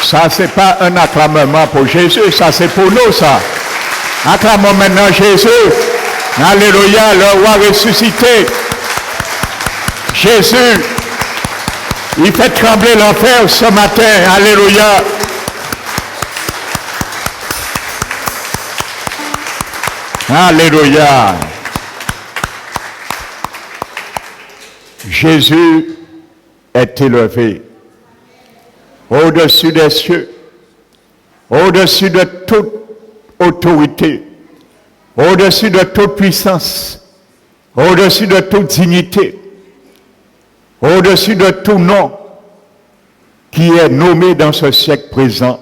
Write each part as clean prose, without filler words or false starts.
Ça, c'est pas un acclamement pour Jésus, ça c'est pour nous, ça. Acclamons maintenant Jésus. Alléluia, le roi ressuscité. Jésus, il fait trembler l'enfer ce matin. Alléluia. Alléluia. Jésus est élevé au-dessus des cieux, au-dessus de toute autorité, au-dessus de toute puissance, au-dessus de toute dignité, au-dessus de tout nom qui est nommé dans ce siècle présent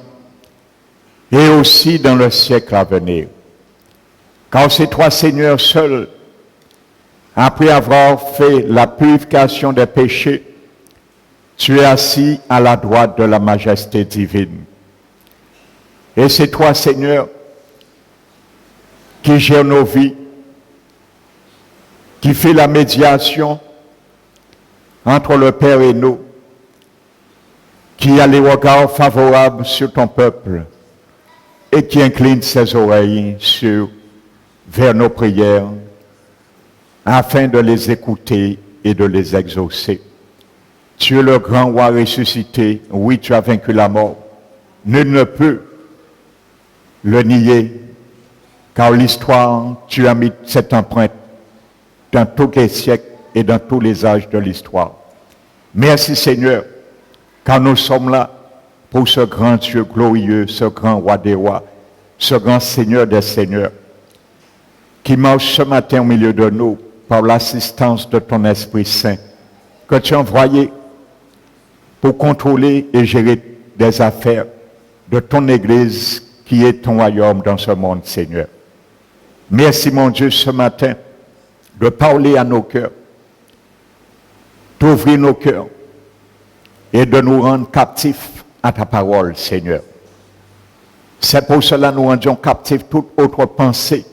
et aussi dans le siècle à venir. Car ces trois seigneurs seuls, après avoir fait la purification des péchés, tu es assis à la droite de la majesté divine. Et ces trois seigneurs qui gèrent nos vies, qui fait la médiation entre le Père et nous, qui a les regards favorables sur ton peuple et qui incline ses oreilles vers nos prières afin de les écouter et de les exaucer. Tu es le grand roi ressuscité. Oui, tu as vaincu la mort. Nul ne peut le nier, car l'histoire, tu as mis cette empreinte dans tous les siècles et dans tous les âges de l'histoire. Merci Seigneur, car nous sommes là pour ce grand Dieu glorieux, ce grand roi des rois, ce grand Seigneur des seigneurs, qui marche ce matin au milieu de nous par l'assistance de ton Esprit Saint, que tu as envoyé pour contrôler et gérer des affaires de ton Église qui est ton royaume dans ce monde, Seigneur. Merci, mon Dieu, ce matin, de parler à nos cœurs, d'ouvrir nos cœurs et de nous rendre captifs à ta parole, Seigneur. C'est pour cela que nous rendions captifs toute autre pensée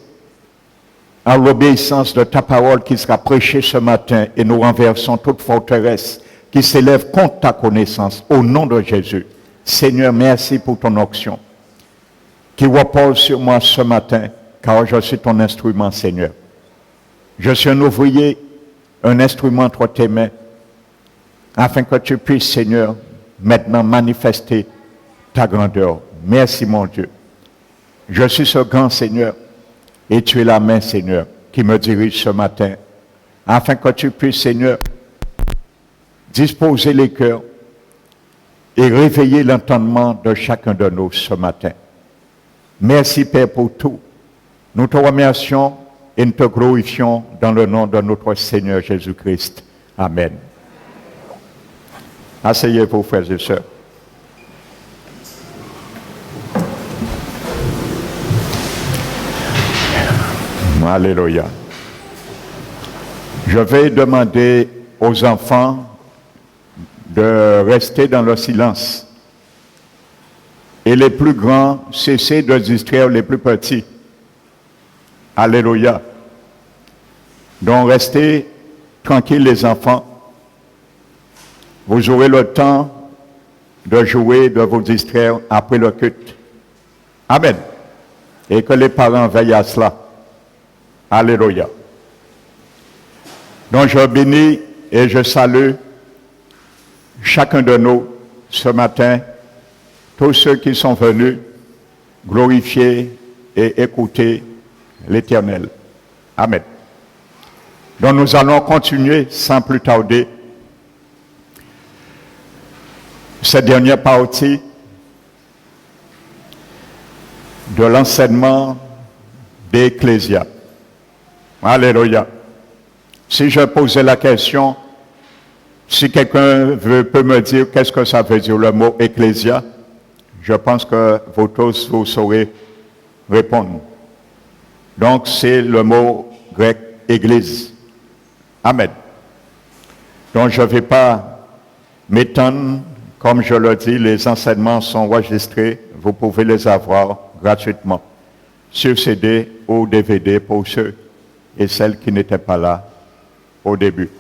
à l'obéissance de ta parole qui sera prêchée ce matin et nous renversons toute forteresse qui s'élève contre ta connaissance au nom de Jésus. Seigneur, merci pour ton onction qui repose sur moi ce matin car je suis ton instrument, Seigneur. Je suis un ouvrier, un instrument entre tes mains afin que tu puisses, Seigneur, maintenant manifester ta grandeur. Merci, mon Dieu. Je suis ce grand Seigneur et tu es la main, Seigneur, qui me dirige ce matin afin que tu puisses, Seigneur, disposer les cœurs et réveiller l'entendement de chacun de nous ce matin. Merci, Père, pour tout. Nous te remercions et nous te glorifions dans le nom de notre Seigneur Jésus-Christ. Amen. Asseyez-vous, frères et sœurs. Alléluia. Je vais demander aux enfants de rester dans le silence. Et les plus grands, cessez de distraire les plus petits. Alléluia. Donc restez tranquilles les enfants. Vous aurez le temps de jouer, de vous distraire après le culte. Amen. Et que les parents veillent à cela. Alléluia. Donc je bénis et je salue chacun de nous ce matin, tous ceux qui sont venus glorifier et écouter l'Éternel. Amen. Donc nous allons continuer sans plus tarder cette dernière partie de l'enseignement d'Ecclésia. Alléluia. Si je posais la question, si quelqu'un peut me dire qu'est-ce que ça veut dire le mot Ecclésia, je pense que vous tous vous saurez répondre. Donc c'est le mot grec Église. Amen. Donc je ne vais pas m'étendre, comme je le dis, les enseignements sont enregistrés, vous pouvez les avoir gratuitement sur CD ou DVD pour ceux et celles qui n'étaient pas là au début.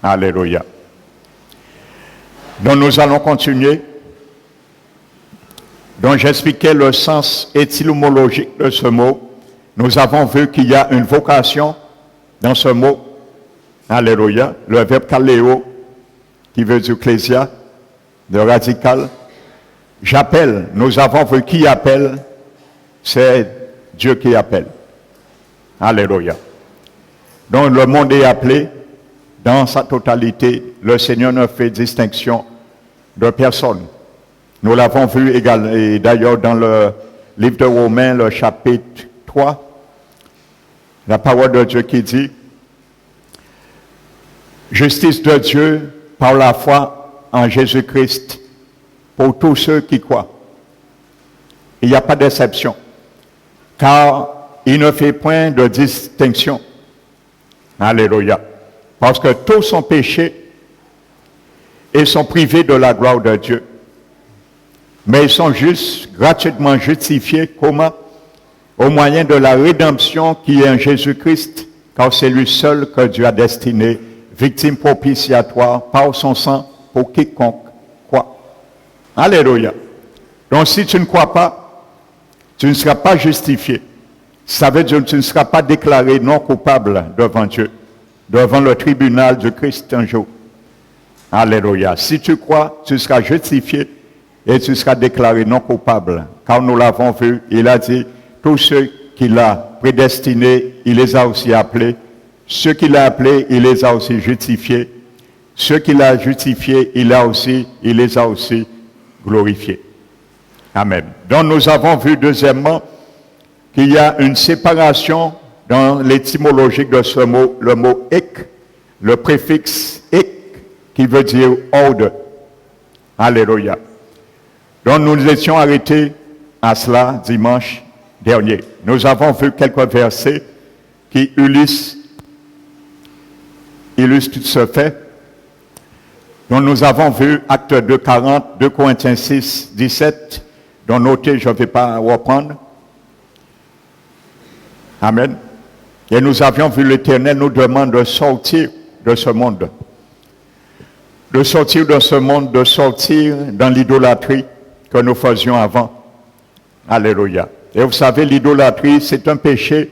Alléluia. Donc nous allons continuer dont j'expliquais le sens étymologique de ce mot, nous avons vu qu'il y a une vocation dans ce mot. Alléluia. Le verbe kaléo, qui veut dire ecclésia, de radical. J'appelle. Nous avons vu qui appelle. C'est Dieu qui appelle. Alléluia. Donc le monde est appelé dans sa totalité. Le Seigneur ne fait distinction de personne. Nous l'avons vu également, et d'ailleurs dans le livre de Romains, le chapitre 3, la parole de Dieu qui dit « Justice de Dieu par la foi en Jésus-Christ pour tous ceux qui croient. » Il n'y a pas d'exception, car il ne fait point de distinction. Alléluia. Parce que tous sont péchés et sont privés de la gloire de Dieu. Mais ils sont juste gratuitement justifiés. Comment? Au moyen de la rédemption qui est en Jésus-Christ, car c'est lui seul que Dieu a destiné, victime propitiatoire par son sang pour quiconque croit. Alléluia. Donc si tu ne crois pas, tu ne seras pas justifié. Ça veut dire que tu ne seras pas déclaré non coupable devant Dieu, devant le tribunal du Christ un jour. Alléluia. Si tu crois, tu seras justifié et tu seras déclaré non coupable. Car nous l'avons vu, il a dit, tous ceux qu'il a prédestinés, il les a aussi appelés. Ceux qu'il a appelés, il les a aussi justifiés. Ceux qu'il a justifiés, il les a aussi glorifiés. Amen. Donc nous avons vu deuxièmement qu'il y a une séparation dans l'étymologie de ce mot, le mot « ek », le préfixe « ek » qui veut dire « ordre ». Alléluia. Donc nous étions arrêtés à cela dimanche dernier. Nous avons vu quelques versets qui illustrent ce fait. Donc nous avons vu Actes 2, 40, 2 Corinthiens 6, 17, dont notez, je ne vais pas reprendre. Amen. Et nous avions vu l'Éternel nous demande de sortir de ce monde. De sortir de ce monde, de sortir dans l'idolâtrie que nous faisions avant. Alléluia. Et vous savez, l'idolâtrie, c'est un péché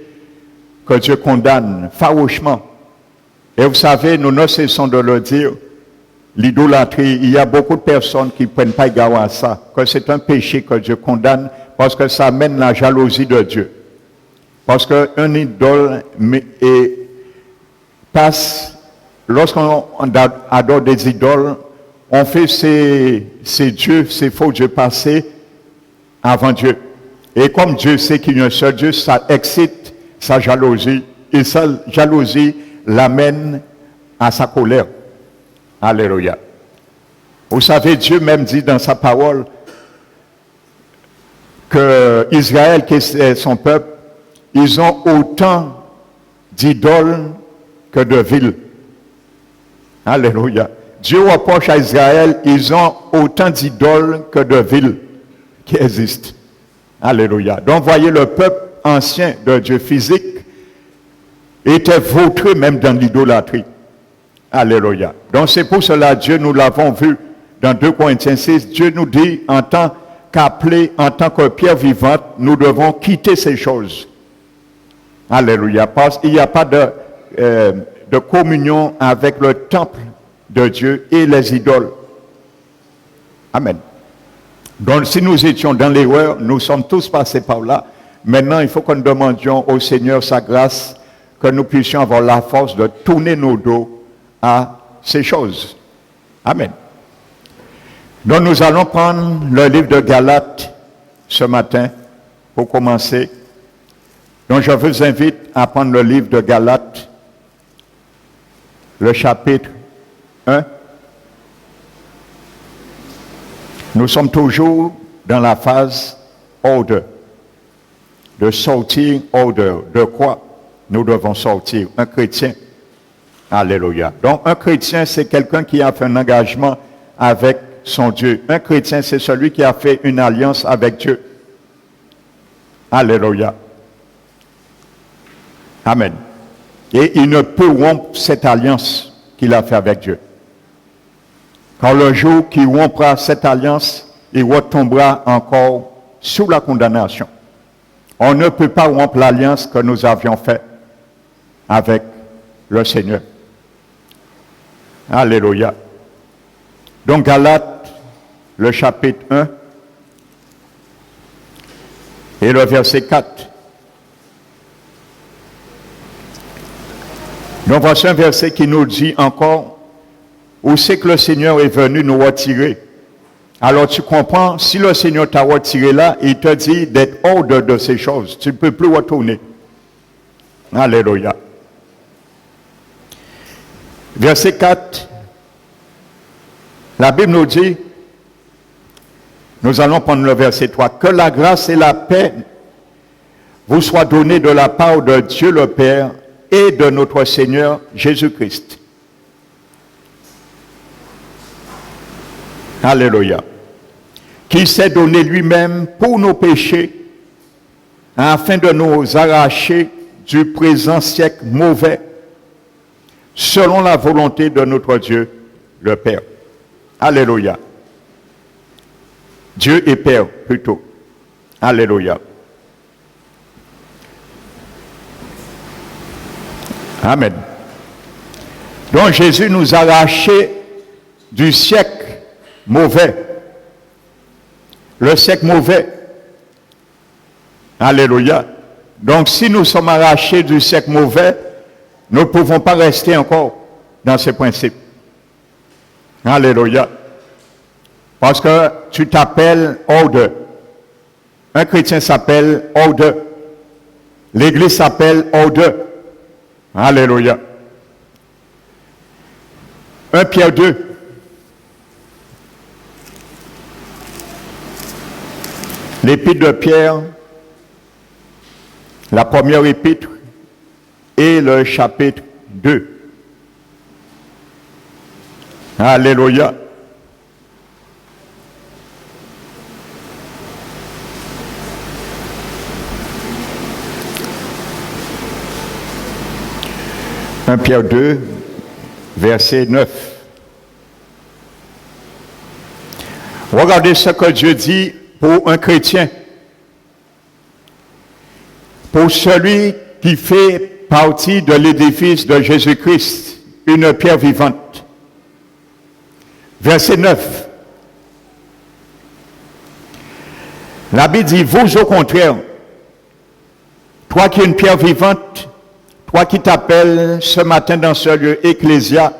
que Dieu condamne farouchement. Et vous savez, nous ne cessons de le dire, l'idolâtrie, il y a beaucoup de personnes qui ne prennent pas garde à ça, que c'est un péché que Dieu condamne parce que ça amène la jalousie de Dieu. Parce qu'un idole passe, lorsqu'on adore des idoles, on fait ces dieux, ces faux dieux passés avant Dieu. Et comme Dieu sait qu'il y a un seul Dieu, ça excite sa jalousie. Et sa jalousie l'amène à sa colère. Alléluia. Vous savez, Dieu même dit dans sa parole que Israël, qui est son peuple, ils ont autant d'idoles que de villes. Alléluia. Dieu reproche à Israël, ils ont autant d'idoles que de villes qui existent. Alléluia. Donc voyez, le peuple ancien de Dieu physique était vautré même dans l'idolâtrie. Alléluia. Donc c'est pour cela, Dieu, nous l'avons vu dans 2 Corinthiens 6, Dieu nous dit en tant qu'appelé, en tant que pierre vivante, nous devons quitter ces choses. Alléluia. Parce qu'il n'y a pas de communion avec le temple de Dieu et les idoles. Amen. Donc si nous étions dans l'erreur, nous sommes tous passés par là. Maintenant, il faut que nous demandions au Seigneur sa grâce, que nous puissions avoir la force de tourner nos dos à ces choses. Amen. Donc nous allons prendre le livre de Galates ce matin pour commencer. Donc je vous invite à prendre le livre de Galates, le chapitre 1. Nous sommes toujours dans la phase order, de sortir order. De quoi nous devons sortir? Un chrétien. Alléluia. Donc un chrétien, c'est quelqu'un qui a fait un engagement avec son Dieu. Un chrétien, c'est celui qui a fait une alliance avec Dieu. Alléluia. Amen. Et il ne peut rompre cette alliance qu'il a fait avec Dieu. Car le jour qu'il rompra cette alliance, il retombera encore sous la condamnation. On ne peut pas rompre l'alliance que nous avions faite avec le Seigneur. Alléluia. Donc Galates, le chapitre 1 et le verset 4. Donc voici un verset qui nous dit encore où c'est que le Seigneur est venu nous retirer. Alors tu comprends, si le Seigneur t'a retiré là, il te dit d'être hors de ces choses. Tu ne peux plus retourner. Alléluia. Verset 4. La Bible nous dit, nous allons prendre le verset 3, que la grâce et la paix vous soient données de la part de Dieu le Père et de notre Seigneur Jésus-Christ. Alléluia. Qui s'est donné lui-même pour nos péchés, afin de nous arracher du présent siècle mauvais, selon la volonté de notre Dieu, le Père. Alléluia. Dieu est Père, plutôt. Alléluia. Amen. Donc Jésus nous a arrachés du siècle mauvais. Le siècle mauvais. Alléluia. Donc si nous sommes arrachés du siècle mauvais, nous ne pouvons pas rester encore dans ces principes. Alléluia. Parce que tu t'appelles ordre. Un chrétien s'appelle ordre. L'église s'appelle ordre. Alléluia. 1 Pierre 2. L'épître de Pierre, la première épître et le chapitre 2. Alléluia. Un Pierre 2, verset 9. Regardez ce que Dieu dit pour un chrétien, pour celui qui fait partie de l'édifice de Jésus-Christ, une pierre vivante. Verset 9. La Bible dit, vous au contraire, toi qui es une pierre vivante, toi qui t'appelles ce matin dans ce lieu Ecclésia,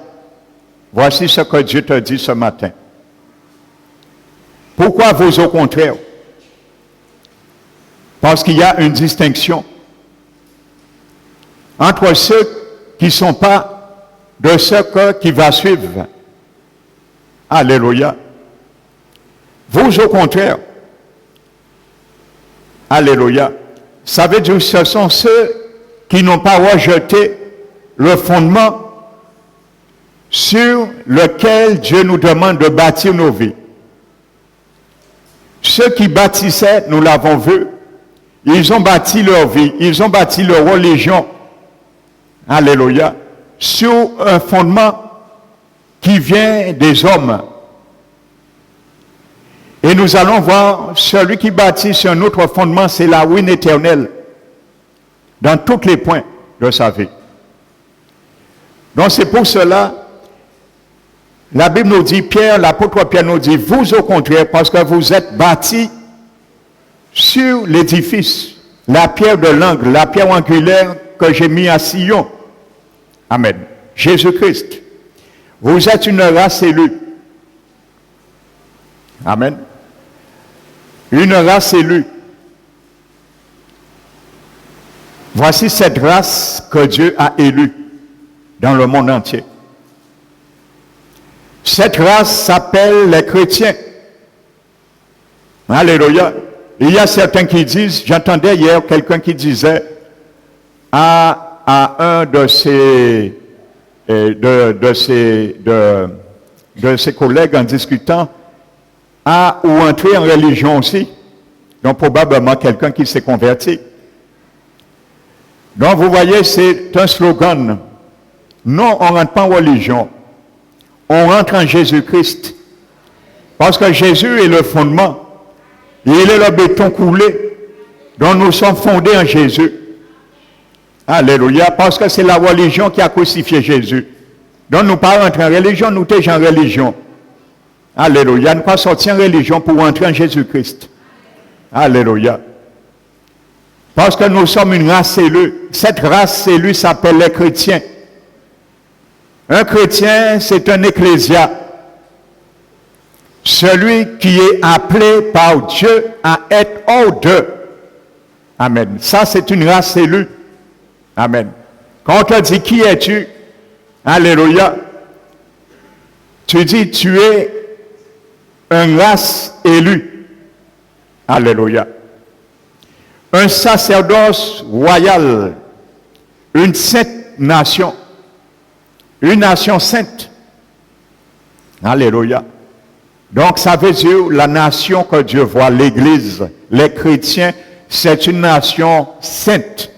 voici ce que Dieu te dit ce matin. Pourquoi vous au contraire? Parce qu'il y a une distinction entre ceux qui ne sont pas de ceux qui va suivre. Alléluia. Vous au contraire. Alléluia. Ça veut dire que ce sont ceux qui n'ont pas rejeté le fondement sur lequel Dieu nous demande de bâtir nos vies. Ceux qui bâtissaient, nous l'avons vu, ils ont bâti leur vie, ils ont bâti leur religion, alléluia, sur un fondement qui vient des hommes. Et nous allons voir, celui qui bâtit sur un autre fondement, c'est la ruine éternelle, dans tous les points de sa vie. Donc c'est pour cela, la Bible nous dit, l'apôtre Pierre nous dit, vous au contraire, parce que vous êtes bâtis sur l'édifice, la pierre de l'angle, la pierre angulaire que j'ai mis à Sion. Amen. Jésus-Christ. Vous êtes une race élue. Amen. Une race élue. Voici cette race que Dieu a élue dans le monde entier. Cette race s'appelle les chrétiens. Alléluia. Il y a certains qui disent, j'entendais hier quelqu'un qui disait à un de ses collègues en discutant, ou entrer en religion aussi. Donc probablement quelqu'un qui s'est converti. Donc vous voyez, c'est un slogan. Non, on ne rentre pas en religion. On rentre en Jésus-Christ. Parce que Jésus est le fondement. Il est le béton coulé dont nous sommes fondés en Jésus. Alléluia. Parce que c'est la religion qui a crucifié Jésus. Donc nous ne pas rentrer en religion, nous sommes en religion. Alléluia. Nous ne pas sortir en religion pour rentrer en Jésus-Christ. Alléluia. Parce que nous sommes une race élue. Cette race élue s'appelle les chrétiens. Un chrétien, c'est un ecclésia. Celui qui est appelé par Dieu à être hors d'eux. Amen. Ça, c'est une race élue. Amen. Quand on te dit qui es-tu? Alléluia. Tu dis tu es une race élue. Alléluia. Un sacerdoce royal. Une sainte nation. Une nation sainte. Alléluia. Donc ça veut dire la nation que Dieu voit, l'Église, les chrétiens, c'est une nation sainte.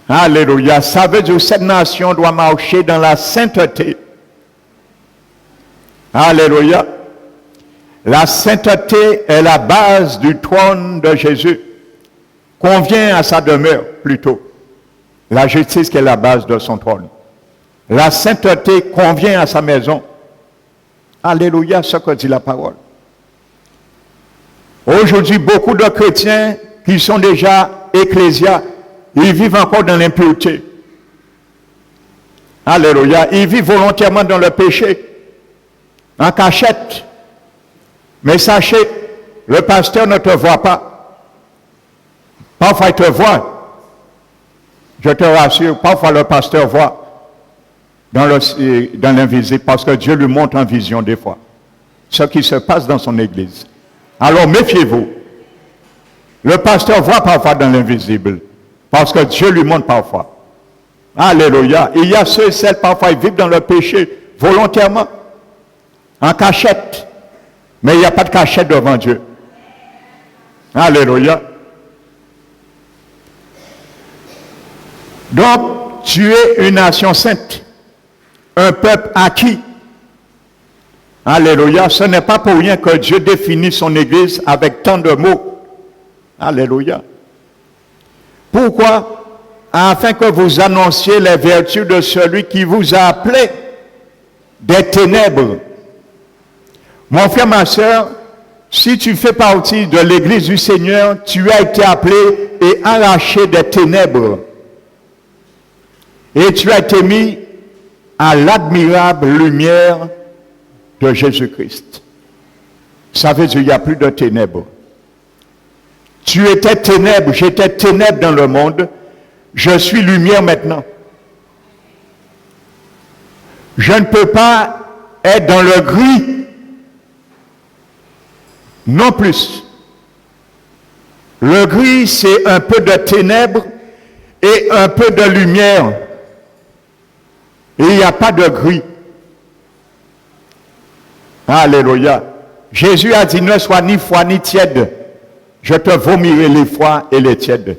Alléluia. Ça veut dire que cette nation doit marcher dans la sainteté. Alléluia. La sainteté est la base du trône de Jésus. Convient à sa demeure plutôt. La justice qui est la base de son trône. La sainteté convient à sa maison. Alléluia, ce que dit la parole. Aujourd'hui, beaucoup de chrétiens qui sont déjà ecclésias, ils vivent encore dans l'impureté. Alléluia. Ils vivent volontairement dans le péché, en cachette. Mais sachez, le pasteur ne te voit pas. Parfois, il te voit. Je te rassure, parfois le pasteur voit dans l'invisible, parce que Dieu lui montre en vision des fois ce qui se passe dans son église. Alors méfiez-vous. Le pasteur voit parfois dans l'invisible, parce que Dieu lui montre parfois. Alléluia. Il y a ceux et celles, parfois, ils vivent dans le péché volontairement, en cachette. Mais il n'y a pas de cachette devant Dieu. Alléluia. Donc, tu es une nation sainte, un peuple acquis. Alléluia. Ce n'est pas pour rien que Dieu définit son Église avec tant de mots. Alléluia. Pourquoi? Afin que vous annonciez les vertus de celui qui vous a appelé des ténèbres. Mon frère, ma soeur, si tu fais partie de l'Église du Seigneur, tu as été appelé et arraché des ténèbres. Et tu as été mis à l'admirable lumière de Jésus-Christ. Ça veut dire qu'il n'y a plus de ténèbres. Tu étais ténèbres, j'étais ténèbres dans le monde. Je suis lumière maintenant. Je ne peux pas être dans le gris. Non plus. Le gris, c'est un peu de ténèbres et un peu de lumière. Et il n'y a pas de gris. Alléluia. Jésus a dit, ne sois ni froid ni tiède. Je te vomirai les froids et les tièdes.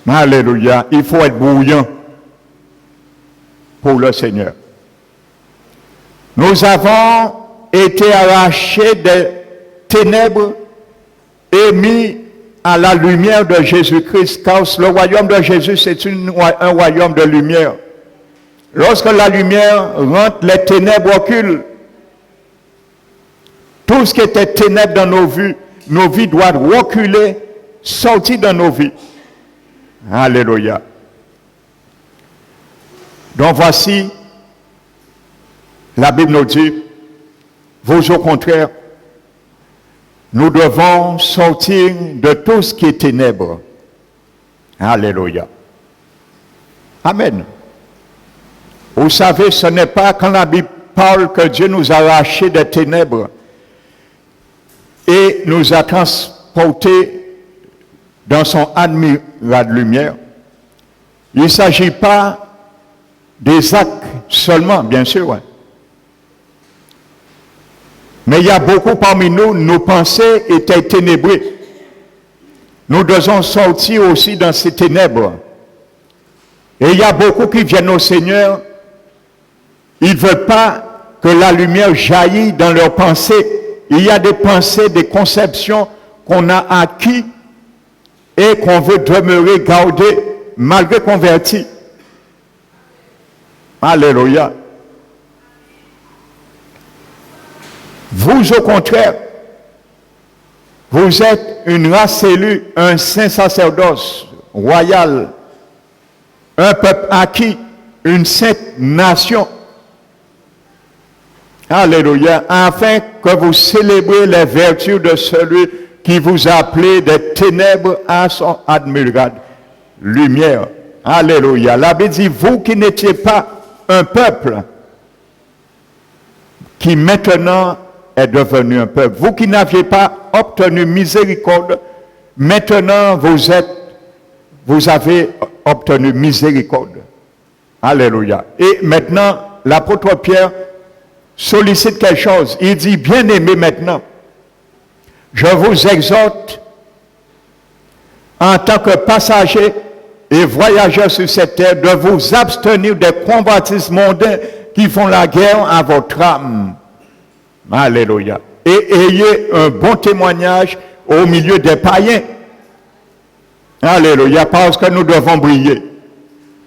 Alléluia. Il faut être bouillant pour le Seigneur. Nous avons été arrachés des ténèbres et mis à la lumière de Jésus-Christ, car le royaume de Jésus, c'est un royaume de lumière. Lorsque la lumière rentre, les ténèbres reculent. Tout ce qui était ténèbres dans nos vies doivent reculer, sortir de nos vies. Alléluia. Donc voici, la Bible nous dit, vous au contraire, nous devons sortir de tout ce qui est ténèbres. Alléluia. Amen. Vous savez, ce n'est pas quand la Bible parle que Dieu nous a arrachés des ténèbres et nous a transportés dans son admirable lumière. Il ne s'agit pas des actes seulement, bien sûr. Ouais. Mais il y a beaucoup parmi nous, nos pensées étaient ténébrées. Nous devons sortir aussi dans ces ténèbres. Et il y a beaucoup qui viennent au Seigneur. Ils ne veulent pas que la lumière jaillisse dans leurs pensées. Il y a des pensées, des conceptions qu'on a acquis et qu'on veut demeurer, garder, malgré converti. Alléluia. Vous, au contraire, vous êtes une race élue, un saint sacerdoce royal, un peuple acquis, une sainte nation. Alléluia. Afin que vous célébrez les vertus de celui qui vous a appelé des ténèbres à son admirable lumière. Alléluia. La Bible dit, vous qui n'étiez pas un peuple, qui maintenant est devenu un peuple. Vous qui n'aviez pas obtenu miséricorde, maintenant vous avez obtenu miséricorde. Alléluia. Et maintenant, l'apôtre Pierre sollicite quelque chose. Il dit, bien-aimés maintenant, je vous exhorte en tant que passagers et voyageurs sur cette terre de vous abstenir des convoitises mondains qui font la guerre à votre âme. Alléluia. Et ayez un bon témoignage au milieu des païens. Alléluia, parce que nous devons briller.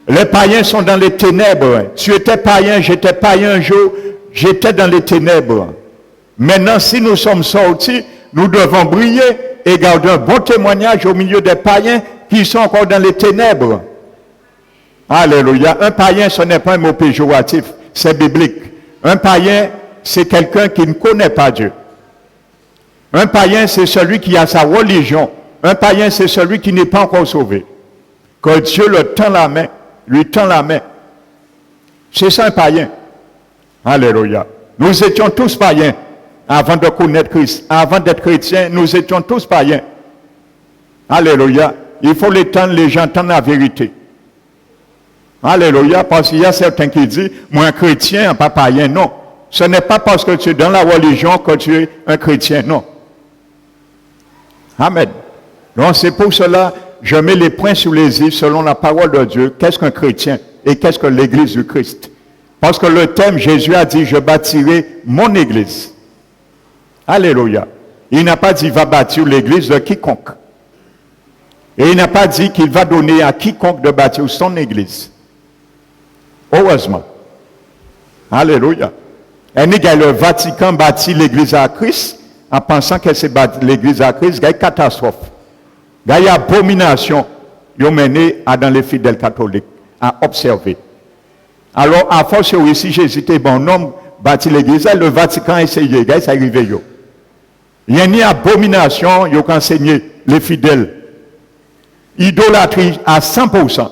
Les païens sont dans les ténèbres. Tu étais païen, j'étais païen un jour, j'étais dans les ténèbres. Maintenant, si nous sommes sortis, nous devons briller et garder un bon témoignage au milieu des païens qui sont encore dans les ténèbres. Alléluia. Un païen, ce n'est pas un mot péjoratif, c'est biblique. Un païen, c'est quelqu'un qui ne connaît pas Dieu. Un païen, c'est celui qui a sa religion. Un païen, c'est celui qui n'est pas encore sauvé. Que Dieu le tend la main, lui tend la main. C'est ça un païen. Alléluia. Nous étions tous païens avant de connaître Christ. Avant d'être chrétiens, nous étions tous païens. Alléluia. Il faut les gens entendent la vérité. Alléluia. Parce qu'il y a certains qui disent, moi un chrétien, pas païen. Non. Ce n'est pas parce que tu es dans la religion que tu es un chrétien. Non. Amen. Donc c'est pour cela je mets les points sur les i selon la parole de Dieu. Qu'est-ce qu'un chrétien et qu'est-ce que l'église du Christ? Parce que le thème, Jésus a dit, je bâtirai mon église. Alléluia. Il n'a pas dit, va bâtir l'église de quiconque. Et il n'a pas dit qu'il va donner à quiconque de bâtir son église. Heureusement. Alléluia. Et le Vatican bâtit l'église à Christ en pensant que c'est l'église à Christ, il y a une catastrophe. Il y a une abomination. Ils ont mené dans les fidèles catholiques à observer. Alors, à force, si Jésus était bon homme, bâti l'église, le Vatican a essayé, ça arrivé. Il y a une abomination, ils ont enseigné les fidèles. Idolâtrie à 100%.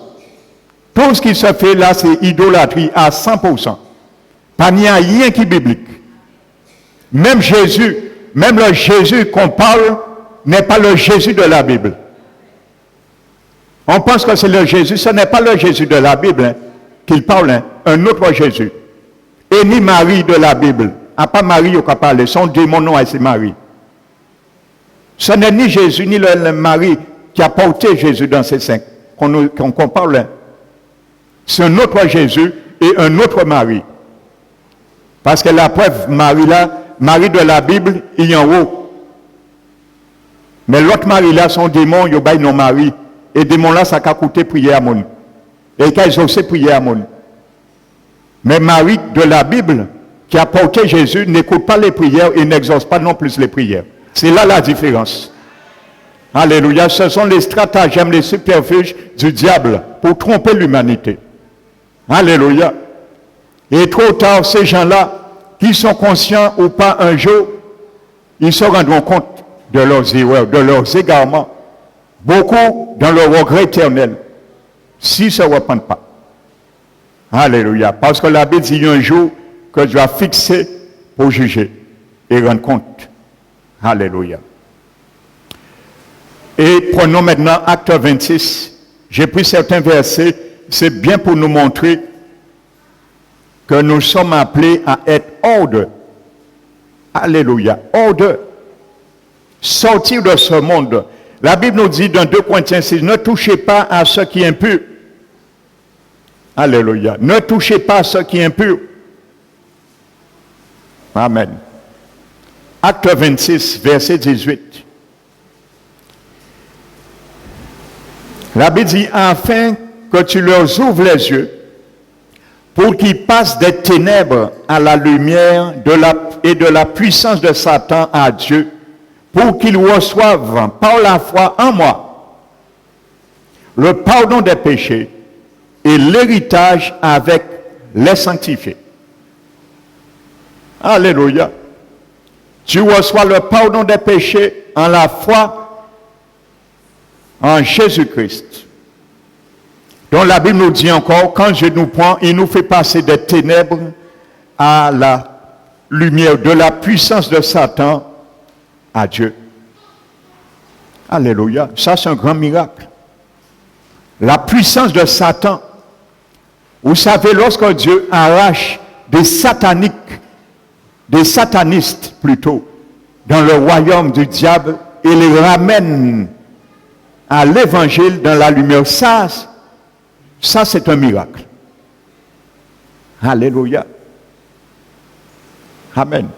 Tout ce qui se fait là, c'est idolâtrie à 100%. Pas n'y a rien qui est biblique. Même Jésus, même le Jésus qu'on parle, n'est pas le Jésus de la Bible. On pense que c'est le Jésus, ce n'est pas le Jésus de la Bible qu'il parle, un autre Jésus. Et ni Marie de la Bible. À pas Marie qui a parlé, son démon nom c'est Marie. Ce n'est ni Jésus, ni le Marie qui a porté Jésus dans ses seins, qu'on parle. C'est un autre Jésus et un autre Marie. Parce que la preuve, Marie là, Marie de la Bible, il y en haut. Mais l'autre Marie là, son démon, il y a non Marie. Et démon là, ça a coûté prier à mon. Et qu'ils ont aussi prié à mon. Mais Marie de la Bible, qui a porté Jésus, n'écoute pas les prières et n'exauce pas non plus les prières. C'est là la différence. Alléluia. Ce sont les stratagèmes, les subterfuges du diable pour tromper l'humanité. Alléluia. Et trop tard, ces gens-là, qui sont conscients ou pas un jour, ils se rendront compte de leurs erreurs, de leurs égarements. Beaucoup dans le regret éternel, s'ils ne se repentent pas. Alléluia. Parce que la Bible dit un jour que Dieu a fixé pour juger et rendre compte. Alléluia. Et prenons maintenant Acte 26. J'ai pris certains versets. C'est bien pour nous montrer que nous sommes appelés à être hors d'eux. Alléluia. Hors d'eux. Sortir de ce monde. La Bible nous dit dans 2 Corinthiens 6, ne touchez pas à ce qui est impur. Alléluia. Ne touchez pas à ce qui est impur. Amen. Acte 26, verset 18. La Bible dit, afin que tu leur ouvres les yeux, pour qu'ils passent des ténèbres à la lumière et de la puissance de Satan à Dieu, pour qu'ils reçoivent par la foi en moi le pardon des péchés et l'héritage avec les sanctifiés. Alléluia. Tu reçois le pardon des péchés en la foi en Jésus-Christ. Donc la Bible nous dit encore, quand Dieu nous prend, il nous fait passer des ténèbres à la lumière, de la puissance de Satan à Dieu. Alléluia. Ça, c'est un grand miracle. La puissance de Satan. Vous savez, lorsque Dieu arrache des satanistes plutôt, dans le royaume du diable et les ramène à l'évangile dans la lumière, ça c'est un miracle. Alléluia. Amen.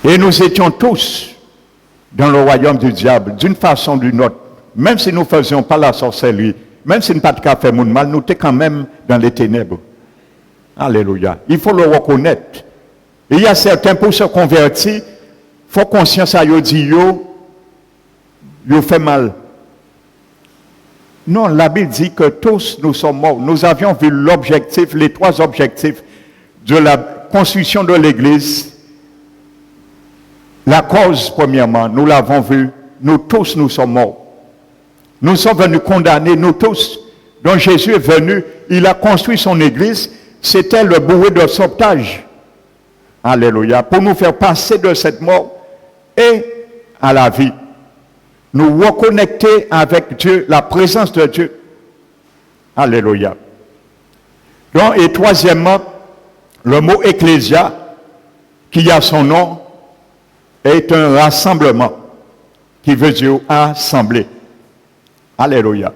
Et nous étions tous dans le royaume du diable, d'une façon ou d'une autre. Même si nous ne faisions pas la sorcellerie, même si nous n'avons pas fait mon mal, nous étions quand même dans les ténèbres. Alléluia. Il faut le reconnaître. Et il y a certains, pour se convertir, il faut conscience à eux dire, yo fait mal. Non, la Bible dit que tous nous sommes morts. Nous avions vu l'objectif, les trois objectifs de la construction de l'Église. La cause, premièrement, nous l'avons vu. Nous tous, nous sommes morts. Nous sommes venus condamner, nous tous. Donc Jésus est venu, il a construit son Église. C'était le bouée de sauvetage. Alléluia. Pour nous faire passer de cette mort et à la vie. Nous reconnecter avec Dieu, la présence de Dieu. Alléluia. Donc, et troisièmement, le mot ecclésia, qui a son nom, est un rassemblement, qui veut dire assembler. Alléluia.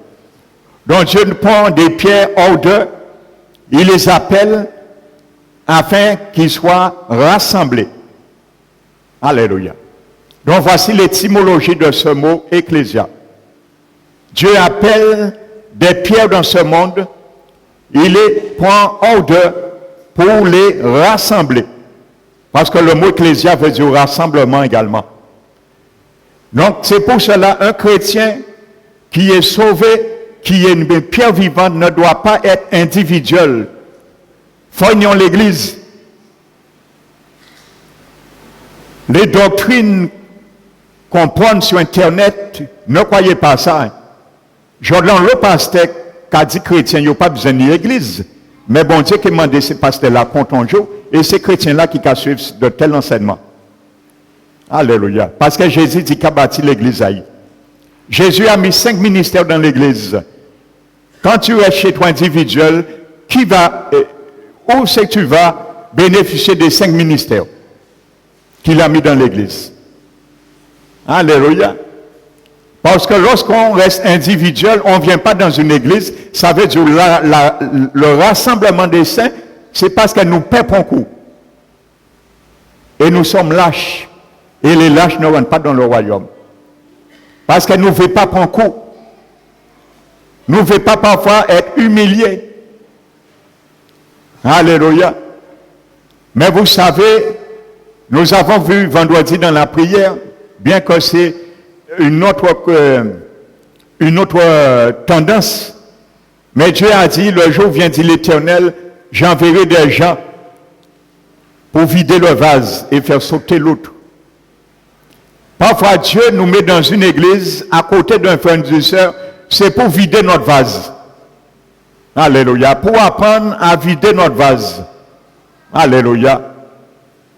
Donc Dieu prend des pierres hors d'eux, il les appelle afin qu'ils soient rassemblés. Alléluia. Donc voici l'étymologie de ce mot ecclésia. Dieu appelle des pierres dans ce monde, il les prend hors d'eux pour les rassembler. Parce que le mot ecclésia veut dire rassemblement également. Donc c'est pour cela un chrétien qui est sauvé, qui est une pierre vivante, ne doit pas être individuel. Foignons l'Église. Les doctrines qu'on prend sur Internet, ne croyez pas ça. Jordan, le pasteur qui a dit chrétien, il n'y a pas besoin de l'Église. Mais bon Dieu qui m'a demandé ces pasteurs-là contre un jour, et ces chrétiens-là qui suivent de tels enseignements. Alléluia. Parce que Jésus dit qu'il a bâti l'Église aïe. Jésus a mis 5 ministères dans l'Église. Quand tu es chez toi individuel, où c'est que tu vas bénéficier des 5 ministères qu'il a mis dans l'Église? Alléluia. Parce que lorsqu'on reste individuel, on ne vient pas dans une église, ça veut dire le rassemblement des saints, c'est parce que nous perdons coup. Et nous sommes lâches. Et les lâches ne rentrent pas dans le royaume. Parce que nous ne voulons pas prendre coup. Nous ne voulons pas parfois être humiliés. Alléluia. Mais vous savez, nous avons vu vendredi dans la prière, bien que c'est une autre tendance, mais Dieu a dit, le jour vient, dit l'Éternel, j'enverrai des gens pour vider le vase et faire sauter l'autre. Parfois, Dieu nous met dans une église à côté d'un frère et d'une sœur, c'est pour vider notre vase. Alléluia. Pour apprendre à vider notre vase. Alléluia.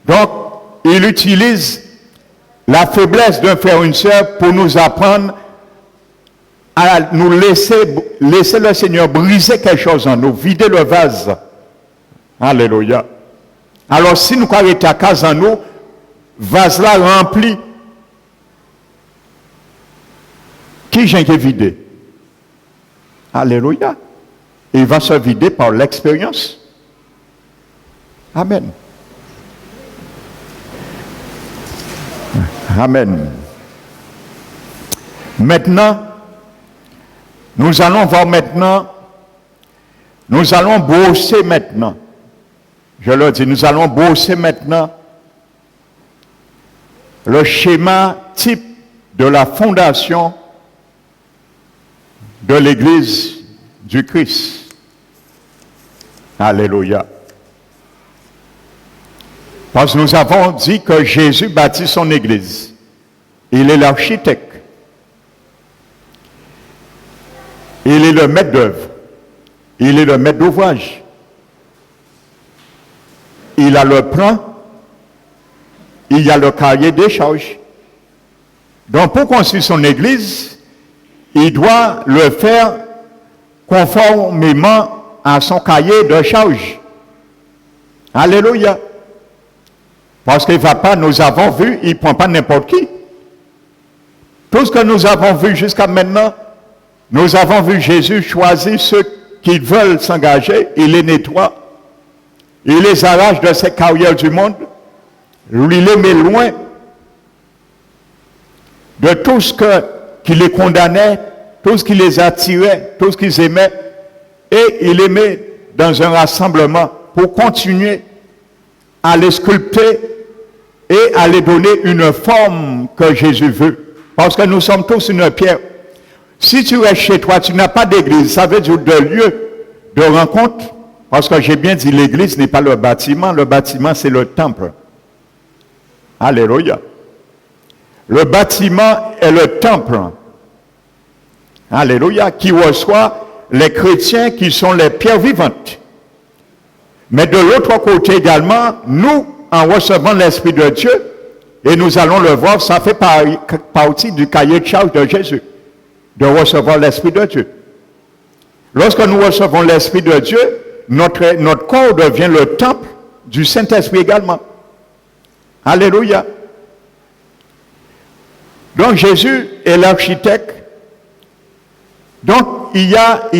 Donc, il utilise la faiblesse d'un frère ou une sœur pour nous apprendre à nous laisser le Seigneur briser quelque chose en nous, vider le vase. Alléluia. Alors, si nous arrêtons à case en nous, vase là rempli, qui j'ai vidé? Alléluia. Il va se vider par l'expérience. Amen. Amen. Maintenant, nous allons voir maintenant, nous allons brosser maintenant. Je le dis, nous allons brosser maintenant le schéma type de la fondation de l'Église du Christ. Alléluia. Parce que nous avons dit que Jésus bâtit son Église. Il est l'architecte. Il est le maître d'œuvre. Il est le maître d'ouvrage. Il a le plan. Il y a le cahier des charges. Donc pour construire son Église, il doit le faire conformément à son cahier de charges. Alléluia. Parce qu'il ne va pas, nous avons vu, il ne prend pas n'importe qui. Tout ce que nous avons vu jusqu'à maintenant, nous avons vu Jésus choisir ceux qui veulent s'engager, il les nettoie, il les arrache de ces carrières du monde, il les met loin de tout ce qui les condamnait, tout ce qui les attirait, tout ce qu'ils aimaient, et il les met dans un rassemblement pour continuer à les sculpter et à les donner une forme que Jésus veut. Parce que nous sommes tous une pierre. Si tu es chez toi, tu n'as pas d'église, ça veut dire de lieu de rencontre. Parce que j'ai bien dit, l'église n'est pas le bâtiment c'est le temple. Alléluia. Le bâtiment est le temple. Alléluia. Qui reçoit les chrétiens qui sont les pierres vivantes. Mais de l'autre côté également, nous, en recevant l'Esprit de Dieu, et nous allons le voir, ça fait partie du cahier de charge de Jésus, de recevoir l'Esprit de Dieu. Lorsque nous recevons l'Esprit de Dieu, notre corps devient le temple du Saint-Esprit également. Alléluia. Donc Jésus est l'architecte. Donc il a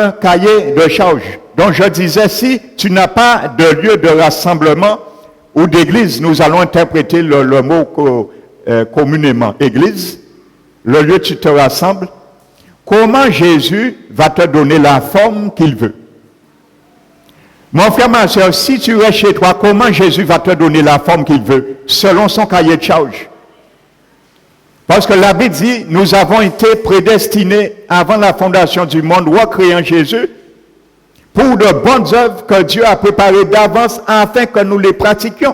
un cahier de charge. Donc je disais, si tu n'as pas de lieu de rassemblement ou d'église, nous allons interpréter le mot communément église, le lieu où tu te rassembles, comment Jésus va te donner la forme qu'il veut. Mon frère, ma soeur, si tu es chez toi, comment Jésus va te donner la forme qu'il veut, selon son cahier de charge. Parce que la Bible dit, nous avons été prédestinés avant la fondation du monde, recréés en Jésus, pour de bonnes œuvres que Dieu a préparées d'avance afin que nous les pratiquions.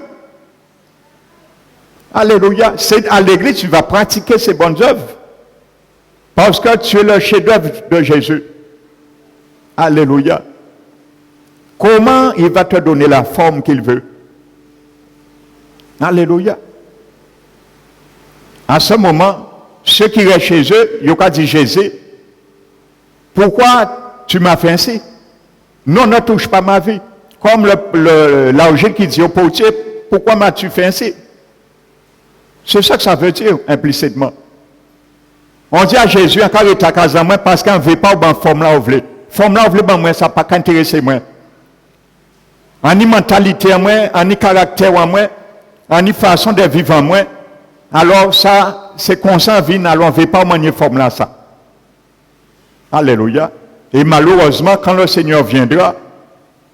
Alléluia. C'est à l'église tu vas pratiquer ces bonnes œuvres. Parce que tu es le chef-d'œuvre de Jésus. Alléluia. Comment il va te donner la forme qu'il veut? Alléluia. À ce moment, ceux qui restent chez eux, ils ont dit Jésus, pourquoi tu m'as fait ainsi? Non, ne touche pas ma vie. Comme l'argile qui dit au potier, pourquoi m'as-tu fait ainsi? C'est ça que ça veut dire implicitement. On dit à Jésus, encore il t'a casé moi parce qu'on ne veut pas une forme là où vous forme là où vous moi, ça n'a pas qu'intéresser moi. En ni mentalité en moi, en ni caractère en moi, en ni façon de vivre en moi. Alors ça, c'est qu'on s'en vient, alors on ne veut pas manier forme là ça. Alléluia. Et malheureusement, quand le Seigneur viendra,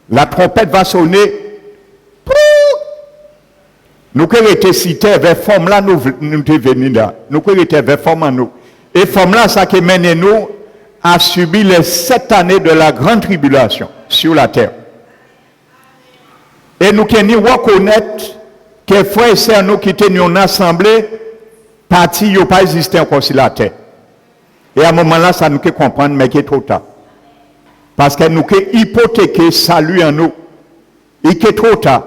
la trompette va sonner. Nous qui étions cités vers forme là, nous sommes venus là. Nous qui étions vers forme à nous. Et forme là, ça qui mène nous à subir les 7 années de la grande tribulation sur la terre. Et nous qui nous reconnaître que frères et sœurs nous qui étaient en assemblée, parti n'ont pas existé encore sur la terre. Et à un moment là, ça nous fait comprendre, mais qui est trop tard. Parce que nous avons hypothéqué salut en nous. Et qui est trop tard.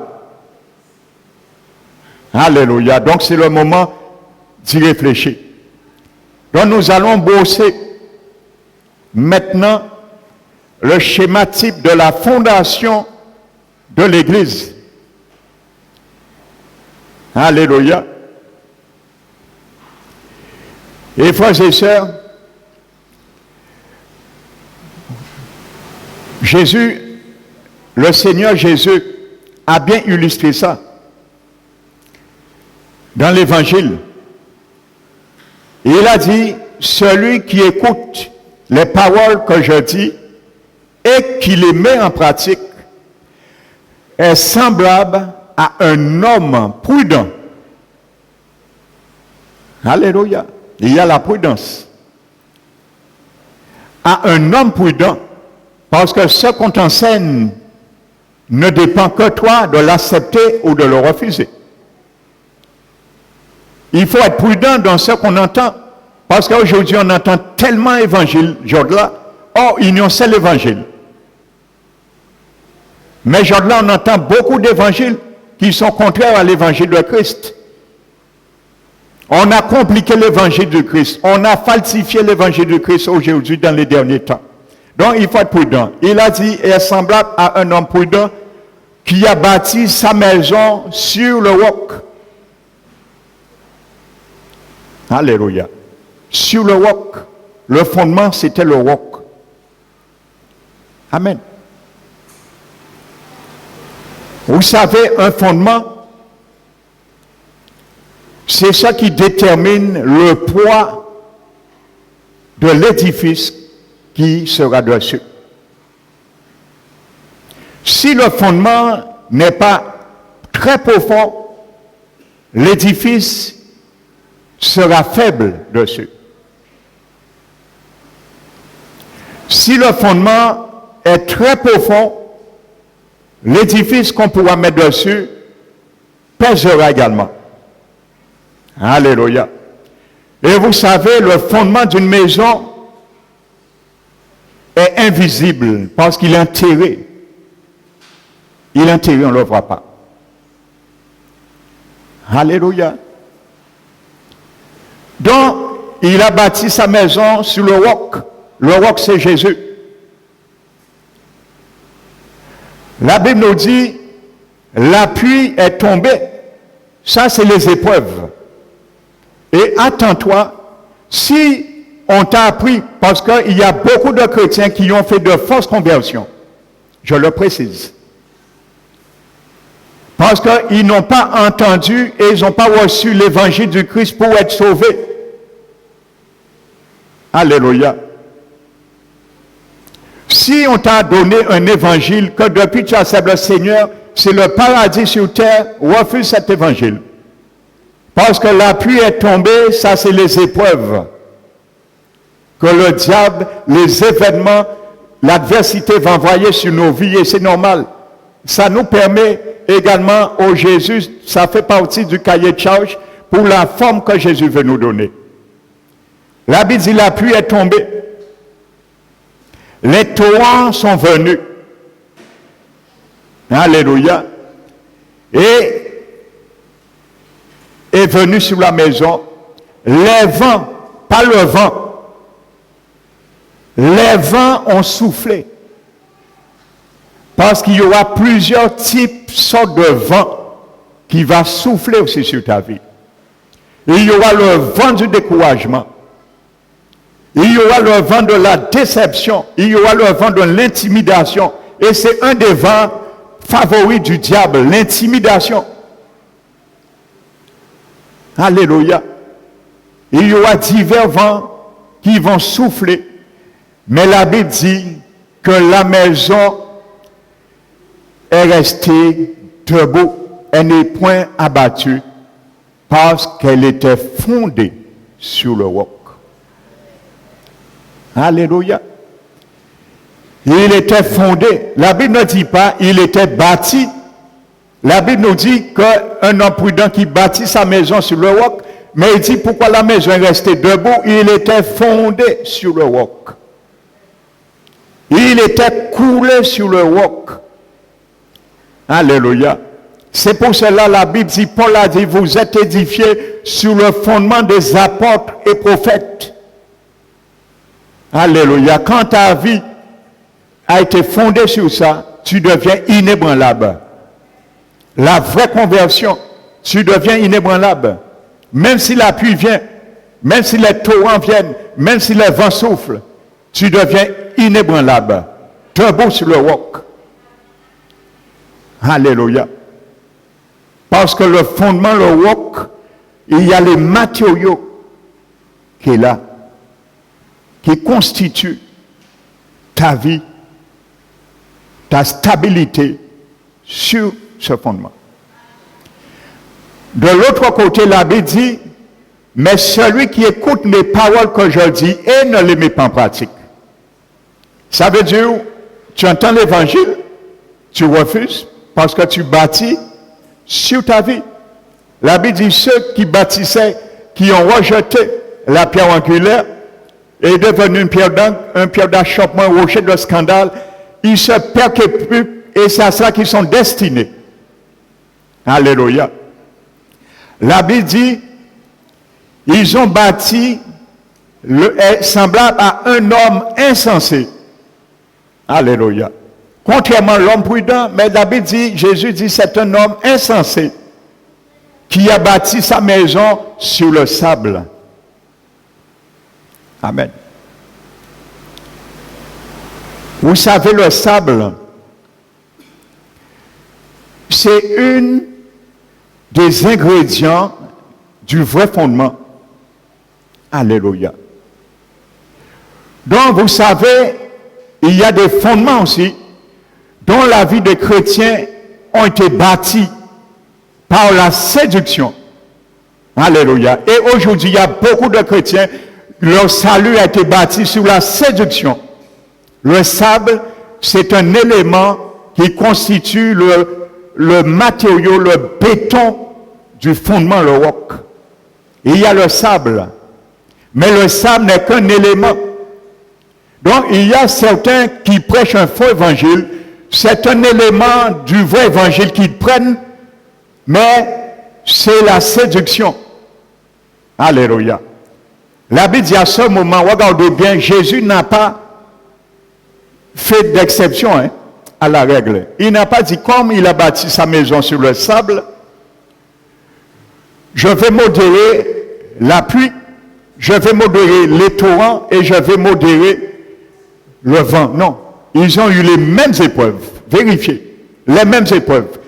Alléluia. Donc c'est le moment d'y réfléchir. Donc nous allons bosser maintenant le schéma type de la fondation de l'Église. Alléluia. Et frères et sœurs, Jésus, le Seigneur Jésus, a bien illustré ça. dans l'évangile. Il a dit, celui qui écoute les paroles que je dis et qui les met en pratique est semblable à un homme prudent. Alléluia. Il y a la prudence. À un homme prudent, parce que ce qu'on t'enseigne ne dépend que toi de l'accepter ou de le refuser. Il faut être prudent dans ce qu'on entend, parce qu'aujourd'hui on entend tellement l'évangile, là, or il y a un seul évangile. Mais là on entend beaucoup d'évangiles qui sont contraires à l'évangile de Christ. On a compliqué l'évangile de Christ, on a falsifié l'évangile de Christ aujourd'hui dans les derniers temps. Donc il faut être prudent. Il a dit, il est semblable à un homme prudent qui a bâti sa maison sur le roc. Alléluia. Sur le roc. Le fondement, c'était le roc. Amen. Vous savez, un fondement, c'est ça qui détermine le poids de l'édifice qui sera dessus. Si le fondement n'est pas très profond, l'édifice sera faible dessus. Si le fondement est très profond, l'édifice qu'on pourra mettre dessus pèsera également. Alléluia. Et vous savez, le fondement d'une maison est invisible parce qu'il est enterré. Il est enterré, on ne le voit pas. Alléluia. Donc, il a bâti sa maison sur le roc. Le roc, c'est Jésus. La Bible nous dit, la pluie est tombée. Ça, c'est les épreuves. Et attends-toi, si on t'a appris, parce qu'il y a beaucoup de chrétiens qui ont fait de fausses conversions, je le précise. Parce qu'ils n'ont pas entendu et ils n'ont pas reçu l'évangile du Christ pour être sauvés. Alléluia. Si on t'a donné un évangile que depuis tu acceptes le Seigneur, c'est le paradis sur terre, refuse cet évangile. Parce que la pluie est tombée, ça c'est les épreuves. Que le diable, les événements, l'adversité va envoyer sur nos vies et c'est normal. Ça nous permet également au Jésus, ça fait partie du cahier de charge pour la forme que Jésus veut nous donner. La Bible dit la pluie est tombée. Les torrents sont venus. Alléluia. Et est venu sur la maison. Les vents, pas le vent. Les vents ont soufflé. Parce qu'il y aura plusieurs sortes de vents qui vont souffler aussi sur ta vie. Il y aura le vent du découragement. Il y aura le vent de la déception. Il y aura le vent de l'intimidation. Et c'est un des vents favoris du diable, l'intimidation. Alléluia. Il y aura divers vents qui vont souffler. Mais la Bible dit que la maison est restée debout. Elle n'est point abattue parce qu'elle était fondée sur le roc. Alléluia. Il était fondé. La Bible ne dit pas il était bâti. La Bible nous dit qu'un homme prudent qui bâtit sa maison sur le roc, mais il dit pourquoi la maison est restée debout, il était fondé sur le roc. Il était coulé sur le roc. Alléluia. C'est pour cela la Bible dit, Paul a dit, vous êtes édifiés sur le fondement des apôtres et prophètes. Alléluia. Quand ta vie a été fondée sur ça, tu deviens inébranlable. La vraie conversion, tu deviens inébranlable. Même si la pluie vient, même si les torrents viennent, même si les vents soufflent, tu deviens inébranlable. Debout sur le roc. Alléluia. Parce que le fondement, le roc, il y a les matériaux qui est là, qui constituent ta vie, ta stabilité sur ce fondement. De l'autre côté, la Bible dit, mais celui qui écoute mes paroles que je dis et ne les met pas en pratique. Ça veut dire, tu entends l'évangile, tu refuses parce que tu bâtis sur ta vie. La Bible dit, ceux qui bâtissaient, qui ont rejeté la pierre angulaire, est devenu une pierre d'angle, un pierre d'achoppement, un rocher de scandale, ils se perpétuent et c'est à ça qu'ils sont destinés. Alléluia. La Bible dit, ils ont bâti semblable à un homme insensé. Alléluia. Contrairement à l'homme prudent, mais la Bible dit, Jésus dit, c'est un homme insensé qui a bâti sa maison sur le sable. Amen. Vous savez, le sable, c'est une des ingrédients du vrai fondement. Alléluia. Donc, vous savez, il y a des fondements aussi dont la vie des chrétiens ont été bâtis par la séduction. Alléluia. Et aujourd'hui, il y a beaucoup de chrétiens, leur salut a été bâti sur la séduction. Le sable, c'est un élément qui constitue le matériau, le béton du fondement, le roc. Et il y a le sable. Mais le sable n'est qu'un élément. Donc, il y a certains qui prêchent un faux évangile. C'est un élément du vrai évangile qu'ils prennent, mais c'est la séduction. Alléluia. La Bible dit à ce moment, regardez bien, Jésus n'a pas fait d'exception à la règle. Il n'a pas dit, comme il a bâti sa maison sur le sable, je vais modérer la pluie, je vais modérer les torrents et je vais modérer le vent. Non, ils ont eu les mêmes épreuves. Vérifiez, les mêmes épreuves.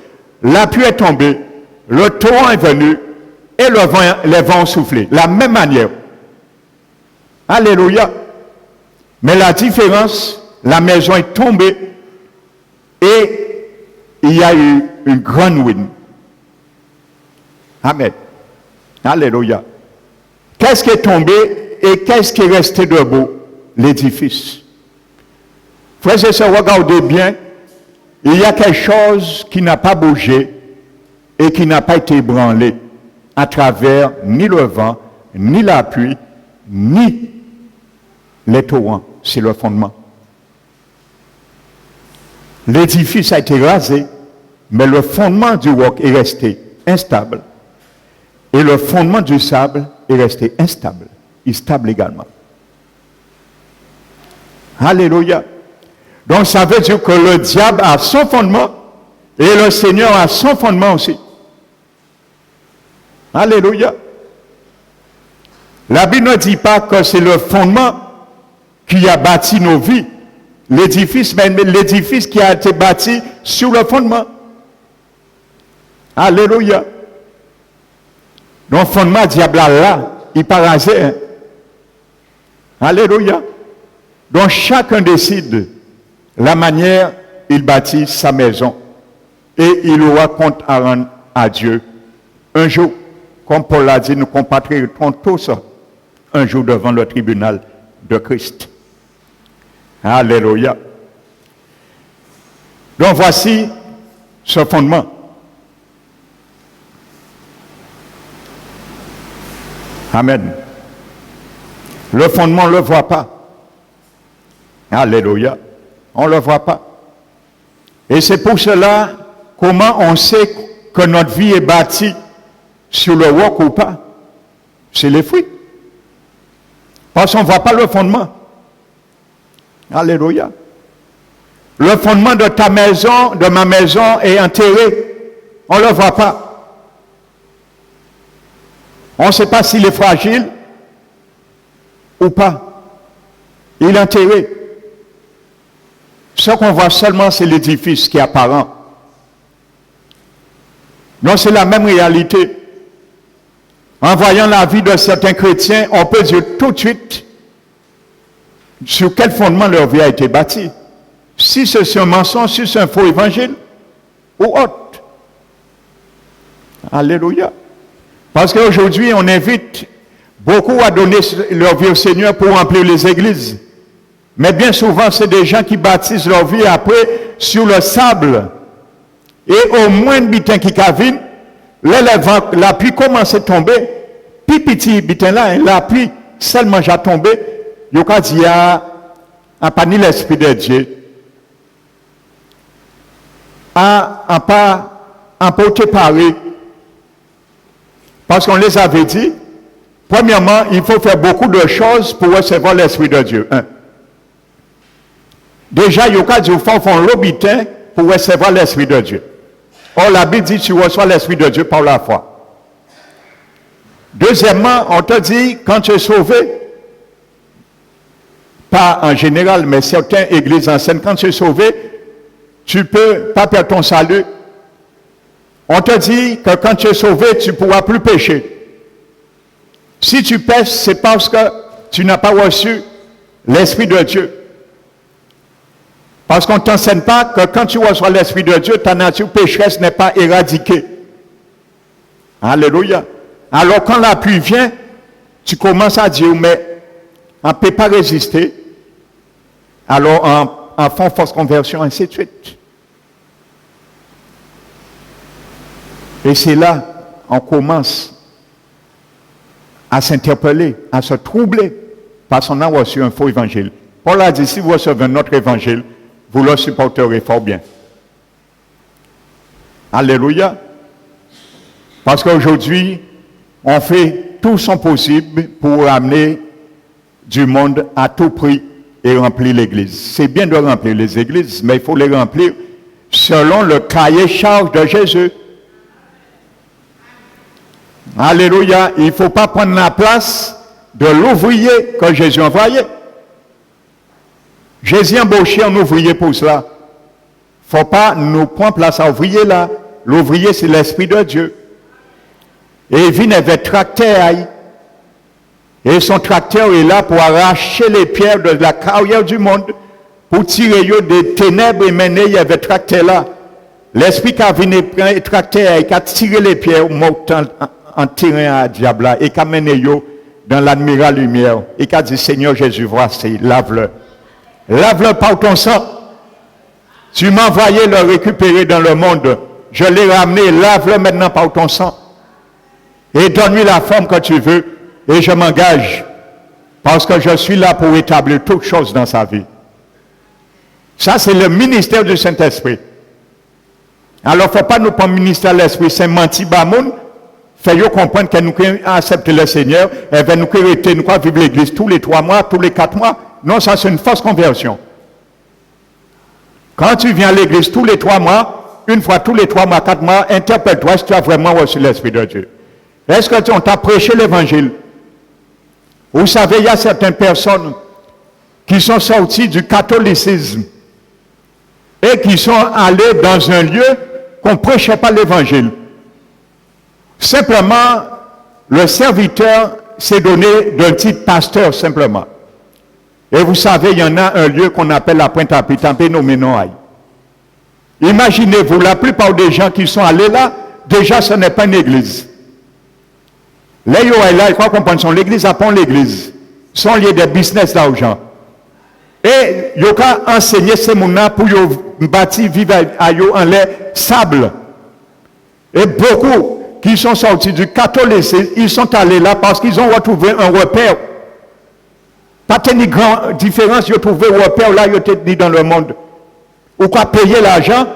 La pluie est tombée, le torrent est venu et les vents ont soufflé. La même manière. Alléluia. Mais la différence, la maison est tombée et il y a eu une grande ruine. Amen. Alléluia. Qu'est-ce qui est tombé et qu'est-ce qui est resté debout? L'édifice. Frères et sœurs, regardez bien, il y a quelque chose qui n'a pas bougé et qui n'a pas été ébranlé à travers ni le vent, ni la pluie, ni les torrents. C'est le fondement. L'édifice a été rasé, mais le fondement du roc est resté instable. Et le fondement du sable est resté instable, stable également. Alléluia. Donc ça veut dire que le diable a son fondement et le Seigneur a son fondement aussi. Alléluia. La Bible ne dit pas que c'est le fondement qui a bâti nos vies, l'édifice, mais l'édifice qui a été bâti sur le fondement. Alléluia. Donc, fondement diable là, il parasait. Alléluia. Donc, chacun décide la manière il bâtit sa maison. Et il aura compte à rendre à Dieu. Un jour, comme Paul l'a dit, nous compatrioterons tous un jour devant le tribunal de Christ. Alléluia. Donc, voici ce fondement. Amen. Le fondement, on ne le voit pas. Alléluia. On ne le voit pas. Et c'est pour cela, comment on sait que notre vie est bâtie sur le roc ou pas? C'est les fruits. Parce qu'on ne voit pas le fondement. Alléluia. Le fondement de ta maison, de ma maison est enterré. On ne le voit pas. On ne sait pas s'il est fragile ou pas. Il est enterré. Ce qu'on voit seulement, c'est l'édifice qui est apparent. Donc c'est la même réalité. En voyant la vie de certains chrétiens, on peut dire tout de suite sur quel fondement leur vie a été bâtie. Si c'est un mensonge, si c'est un faux évangile, ou autre. Alléluia. Parce qu'aujourd'hui, on invite beaucoup à donner leur vie au Seigneur pour remplir les églises. Mais bien souvent, c'est des gens qui baptisent leur vie après sur le sable. Et au moins de bitin qui cavine, la pluie commence à tomber. Puis petit bitin là, la pluie seulement j'ai tombé. Il y a dit à pas ni l'Esprit de Dieu. À pas emporter Paris. Parce qu'on les avait dit, premièrement, il faut faire beaucoup de choses pour recevoir l'Esprit de Dieu. Déjà, il y a des gens qui font l'obitin pour recevoir l'Esprit de Dieu. Or, la Bible dit que tu reçois l'Esprit de Dieu par la foi. Deuxièmement, on te dit, quand tu es sauvé, pas en général, mais certaines églises anciennes, quand tu es sauvé, tu ne peux pas perdre ton salut. On te dit que quand tu es sauvé, tu ne pourras plus pécher. Si tu pèches, c'est parce que tu n'as pas reçu l'Esprit de Dieu. Parce qu'on ne t'enseigne pas que quand tu reçois l'Esprit de Dieu, ta nature pécheresse n'est pas éradiquée. Alléluia. Alors quand la pluie vient, tu commences à dire, mais on ne peut pas résister. Alors en font fausse conversion, ainsi de suite. Et c'est là on commence à s'interpeller, à se troubler, parce qu'on a reçu un faux évangile. Paul a dit, si vous recevez un autre évangile, vous le supporterez fort bien. Alléluia. Parce qu'aujourd'hui, on fait tout son possible pour amener du monde à tout prix et remplir l'église. C'est bien de remplir les églises, mais il faut les remplir selon le cahier charge de Jésus. Alléluia. Il ne faut pas prendre la place de l'ouvrier que Jésus a envoyé. Jésus a embauché un ouvrier pour cela. Il ne faut pas nous prendre place à l'ouvrier là. L'ouvrier, c'est l'Esprit de Dieu. Et il vient avec tracteur. Et son tracteur est là pour arracher les pierres de la carrière du monde, pour tirer des ténèbres et mener avec tracteur là. L'Esprit qui a venu prendre le tracteur et qui a tiré les pierres en tirant à diable là, et qui a mené dans l'admirable lumière. Et qui a dit, Seigneur Jésus, voici, lave-le. Lave-le par ton sang. Tu m'as envoyé le récupérer dans le monde. Je l'ai ramené, lave-le maintenant par ton sang. Et donne-lui la forme que tu veux. Et je m'engage. Parce que je suis là pour établir toutes choses dans sa vie. Ça, c'est le ministère du Saint-Esprit. Alors, il ne faut pas nous prendre le ministère de l'Esprit Saint menti bamoun. Fait-nous comprendre que nous accepter le Seigneur. Et ben nous arrêter, nous vivre l'église tous les 3 mois, tous les 4 mois. Non, ça c'est une fausse conversion. Quand tu viens à l'église tous les 3 mois, une fois tous les 3 mois, 4 mois, interpelle-toi si tu as vraiment reçu l'Esprit de Dieu. Est-ce qu'on t'a prêché l'évangile? Vous savez, il y a certaines personnes qui sont sorties du catholicisme et qui sont allées dans un lieu qu'on ne prêchait pas l'évangile. Simplement, le serviteur s'est donné d'un titre pasteur, simplement. Et vous savez, il y en a un lieu qu'on appelle la Pointe-à-Pitre, Imaginez-vous, la plupart des gens qui sont allés là, déjà ce n'est pas une église. Là, il faut comprendre, son l'église apprend l'église. Sont liés des business d'argent. Et il y a enseigné ces gens pour bâtir, vivre à eux en l'air sable. Et beaucoup qui sont sortis du catholicisme, ils sont allés là parce qu'ils ont retrouvé un repère. Pas de grande différence, ils ont trouvé un repère là, ils ont été dans le monde. Ou qu'à payer l'argent,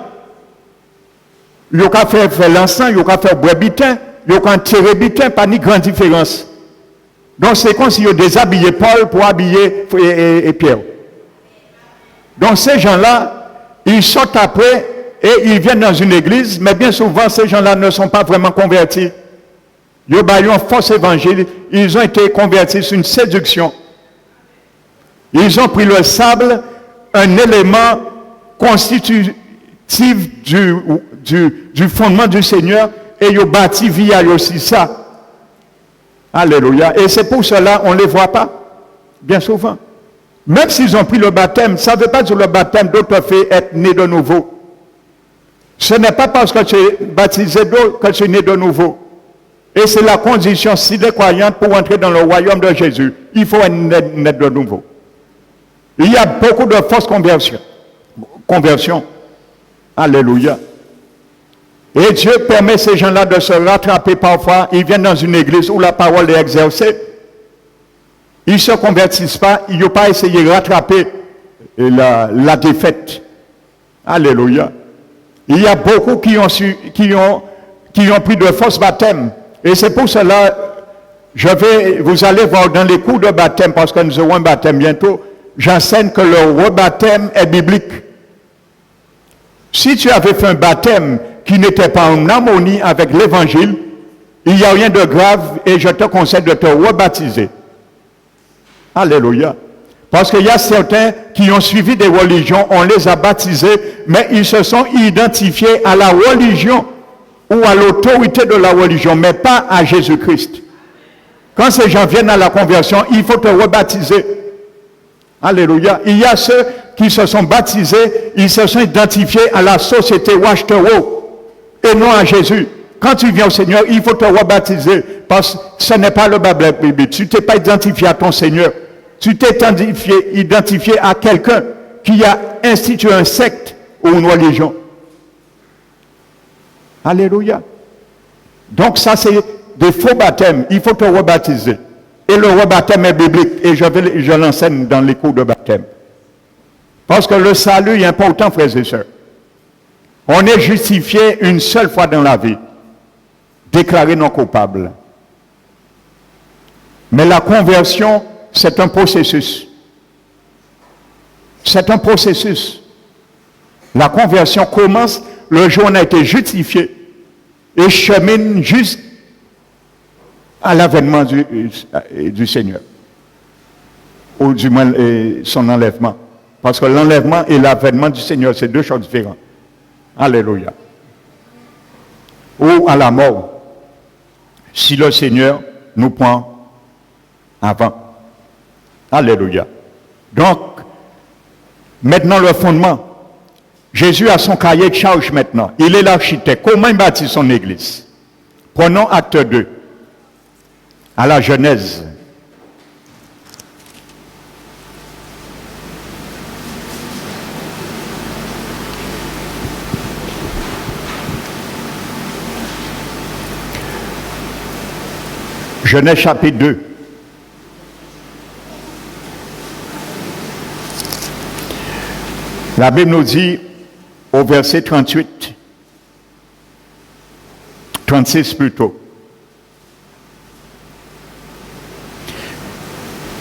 ils ont fait l'encens, ils ont fait boire bitin, ils ont tiré bitin, pas de grande différence. Donc c'est comme s'ils ont déshabillé Paul pour habiller et Pierre. Donc ces gens-là, ils sortent après et ils viennent dans une église, mais bien souvent ces gens-là ne sont pas vraiment convertis. Ils ont un faux évangile, ils ont été convertis sur une séduction. Ils ont pris le sable, un élément constitutif du fondement du Seigneur, et ils ont bâti via aussi ça. Alléluia. Et c'est pour cela qu'on ne les voit pas, bien souvent. Même s'ils ont pris le baptême, ça ne veut pas dire le baptême d'autre fait être né de nouveau. Ce n'est pas parce que tu es baptisé d'eau que tu es né de nouveau. Et c'est la condition si des croyants pour entrer dans le royaume de Jésus. Il faut être né de nouveau. Il y a beaucoup de fausses conversions. Alléluia. Et Dieu permet ces gens-là de se rattraper parfois. Ils viennent dans une église où la parole est exercée. Ils ne se convertissent pas. Ils n'ont pas essayé de rattraper la défaite. Alléluia. Il y a beaucoup qui ont pris de fausses baptêmes. Et c'est pour cela, vous allez voir dans les cours de baptême, parce que nous aurons un baptême bientôt, j'enseigne que le rebaptême est biblique. Si tu avais fait un baptême qui n'était pas en harmonie avec l'évangile, il n'y a rien de grave et je te conseille de te rebaptiser. Alléluia. Parce qu'il y a certains qui ont suivi des religions, on les a baptisés, mais ils se sont identifiés à la religion ou à l'autorité de la religion, mais pas à Jésus-Christ. Quand ces gens viennent à la conversion, il faut te rebaptiser. Alléluia. Il y a ceux qui se sont baptisés, ils se sont identifiés à la société Watchtower et non à Jésus. Quand tu viens au Seigneur, il faut te rebaptiser parce que ce n'est pas le biblique. Tu ne t'es pas identifié à ton Seigneur. Tu t'es identifié à quelqu'un qui a institué un secte ou une religion. Alléluia. Donc ça, c'est des faux baptêmes. Il faut te rebaptiser. Et le rebaptême est biblique. Et je l'enseigne dans les cours de baptême. Parce que le salut est important, frères et sœurs. On est justifié une seule fois dans la vie. Déclaré non coupable. Mais la conversion, c'est un processus. C'est un processus. La conversion commence le jour où on a été justifié et chemine juste à l'avènement du Seigneur. Ou du moins son enlèvement. Parce que l'enlèvement et l'avènement du Seigneur, c'est deux choses différentes. Alléluia. Ou à la mort, si le Seigneur nous prend avant. Alléluia. Donc, maintenant le fondement. Jésus a son cahier de charge maintenant. Il est l'architecte. Comment il bâtit son église? Prenons acte 2. À la Genèse. Genèse chapitre 2. La Bible nous dit au verset 38, 36 plutôt.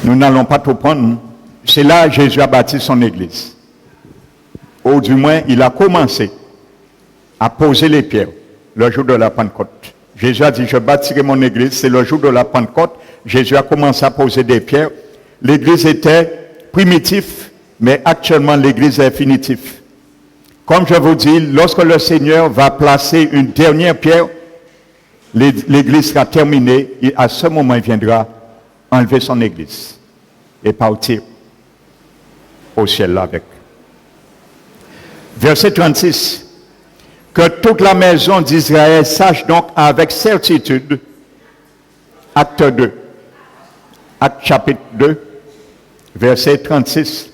Nous n'allons pas tout prendre. C'est là que Jésus a bâti son église. Ou du moins, il a commencé à poser les pierres le jour de la Pentecôte. Jésus a dit, je bâtirai mon église. C'est le jour de la Pentecôte. Jésus a commencé à poser des pierres. L'église était primitive, mais actuellement l'église est infinitive. Comme je vous dis, lorsque le Seigneur va placer une dernière pierre, l'église sera terminée et à ce moment il viendra enlever son église et partir au ciel là avec. Verset 36. Que toute la maison d'Israël sache donc avec certitude, acte 2, acte chapitre 2, verset 36,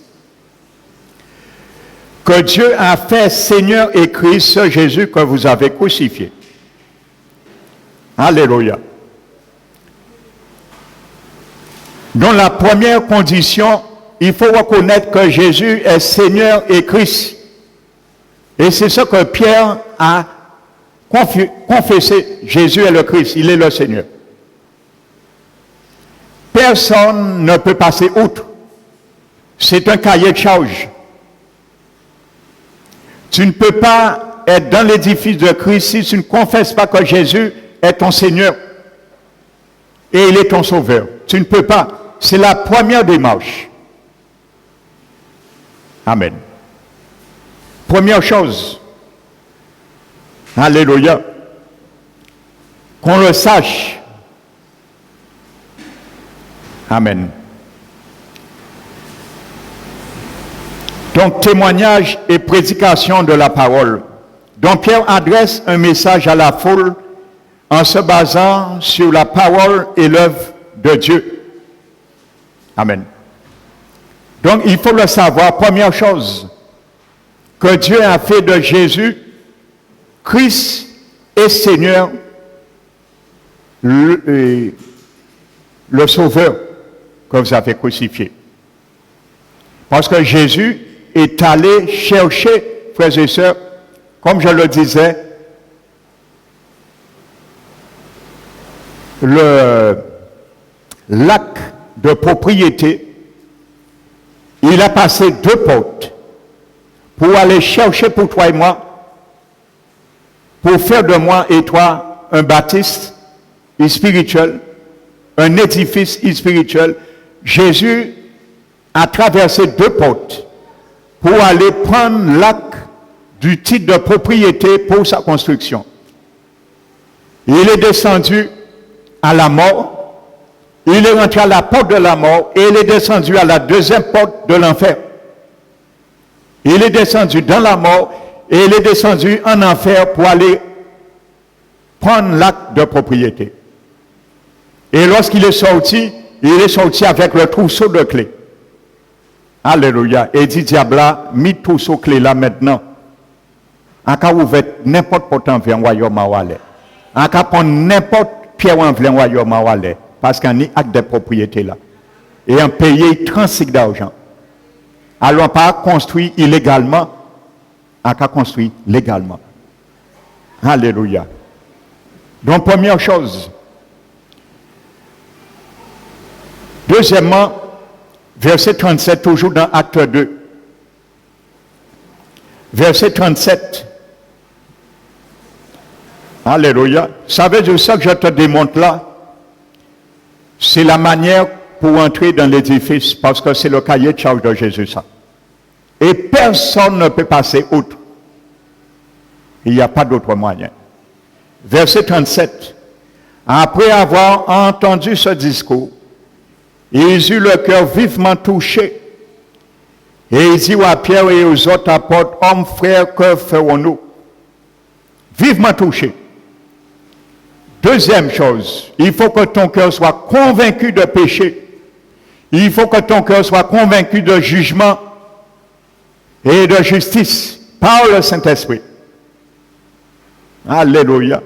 que Dieu a fait Seigneur et Christ, ce Jésus que vous avez crucifié. Alléluia. Dans la première condition, il faut reconnaître que Jésus est Seigneur et Christ. Et c'est ce que Pierre a confessé. Jésus est le Christ, il est le Seigneur. Personne ne peut passer outre. C'est un cahier de charge. Tu ne peux pas être dans l'édifice de Christ si tu ne confesses pas que Jésus est ton Seigneur et il est ton Sauveur. Tu ne peux pas. C'est la première démarche. Amen. Première chose. Alléluia. Qu'on le sache. Amen. Donc, témoignage et prédication de la parole. Donc, Pierre adresse un message à la foule en se basant sur la parole et l'œuvre de Dieu. Amen. Donc, il faut le savoir, première chose, que Dieu a fait de Jésus, Christ et Seigneur, le Sauveur que vous avez crucifié. Parce que Jésus est allé chercher, frères et sœurs, comme je le disais, l'acte de propriété. Il a passé 2 portes pour aller chercher pour toi et moi, pour faire de moi et toi un baptiste spirituel, un édifice spirituel. Jésus a traversé 2 portes pour aller prendre l'acte du titre de propriété pour sa construction. Il est descendu à la mort, il est rentré à la porte de la mort et il est descendu à la 2e porte de l'enfer. Il est descendu dans la mort et il est descendu en enfer pour aller prendre l'acte de propriété. Et lorsqu'il est sorti, il est sorti avec le trousseau de clés. Alléluia. Et dit, diable, mis trousseau clé là maintenant. En cas où vous faites n'importe quoi en vient royaume à Wallet. En cas prendre n'importe pierre en vient royaume à Wallet. Parce qu'il y a un acte de propriété là. Et un payé 35 d'argent. Alors pas construit illégalement. En cas construit légalement. Alléluia. Donc première chose. Deuxièmement, verset 37, toujours dans Acte 2. Verset 37. Alléluia. Ça veut dire ça que je te démontre là. C'est la manière pour entrer dans l'édifice, parce que c'est le cahier de charge de Jésus, ça. Et personne ne peut passer outre. Il n'y a pas d'autre moyen. Verset 37. Après avoir entendu ce discours, ils eurent le cœur vivement touché. Et ils dirent à Pierre et aux autres apôtres, hommes, frères, que ferons-nous? Vivement touché. Deuxième chose, il faut que ton cœur soit convaincu de péché. Il faut que ton cœur soit convaincu de jugement et de justice par le Saint-Esprit. Alléluia.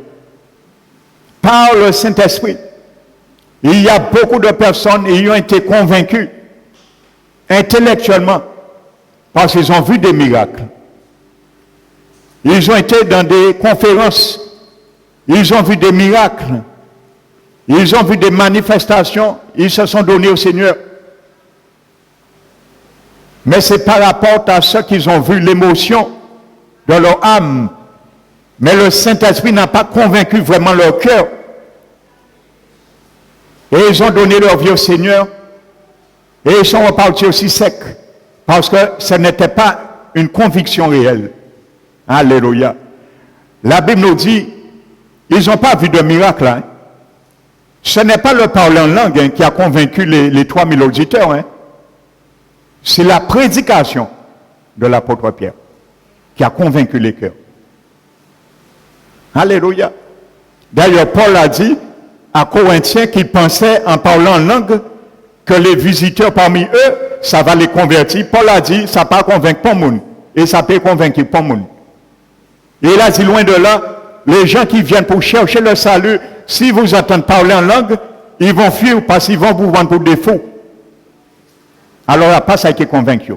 Par le Saint-Esprit. Il y a beaucoup de personnes qui ont été convaincues intellectuellement parce qu'ils ont vu des miracles. Ils ont été dans des conférences. Ils ont vu des miracles. Ils ont vu des manifestations. Ils se sont donnés au Seigneur. Mais c'est par rapport à ce qu'ils ont vu, l'émotion de leur âme. Mais le Saint-Esprit n'a pas convaincu vraiment leur cœur. Et ils ont donné leur vie au Seigneur. Et ils sont repartis aussi secs. Parce que ce n'était pas une conviction réelle. Alléluia. La Bible nous dit, ils n'ont pas vu de miracle. Hein. Ce n'est pas le parler en langue qui a convaincu les 3000 auditeurs. Hein. C'est la prédication de l'apôtre Pierre qui a convaincu les cœurs. Alléluia. D'ailleurs, Paul a dit à Corinthiens qu'il pensait en parlant en langue que les visiteurs parmi eux, ça va les convertir. Paul a dit, ça ne va pas convaincre pas le monde. Et ça peut convaincre pas le monde. Et il a dit, loin de là, les gens qui viennent pour chercher le salut, si vous entendent parler en langue, ils vont fuir parce qu'ils vont vous vendre pour des faux. Alors, il n'y a pas ça qui convainc.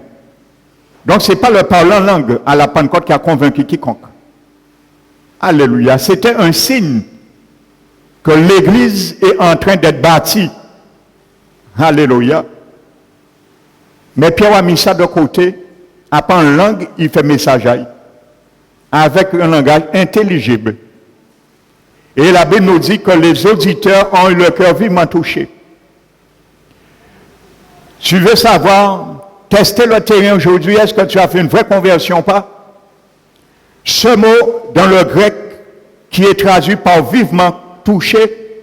Donc, ce n'est pas le parler en langue à la Pentecôte qui a convaincu quiconque. Alléluia. C'était un signe que l'Église est en train d'être bâtie. Alléluia. Mais Pierre a mis ça de côté. Après en langue, il fait message avec un langage intelligible. Et la Bible nous dit que les auditeurs ont eu le cœur vivement touché. Tu veux savoir, tester le terrain aujourd'hui, est-ce que tu as fait une vraie conversion ou pas? Ce mot, dans le grec, qui est traduit par vivement touché,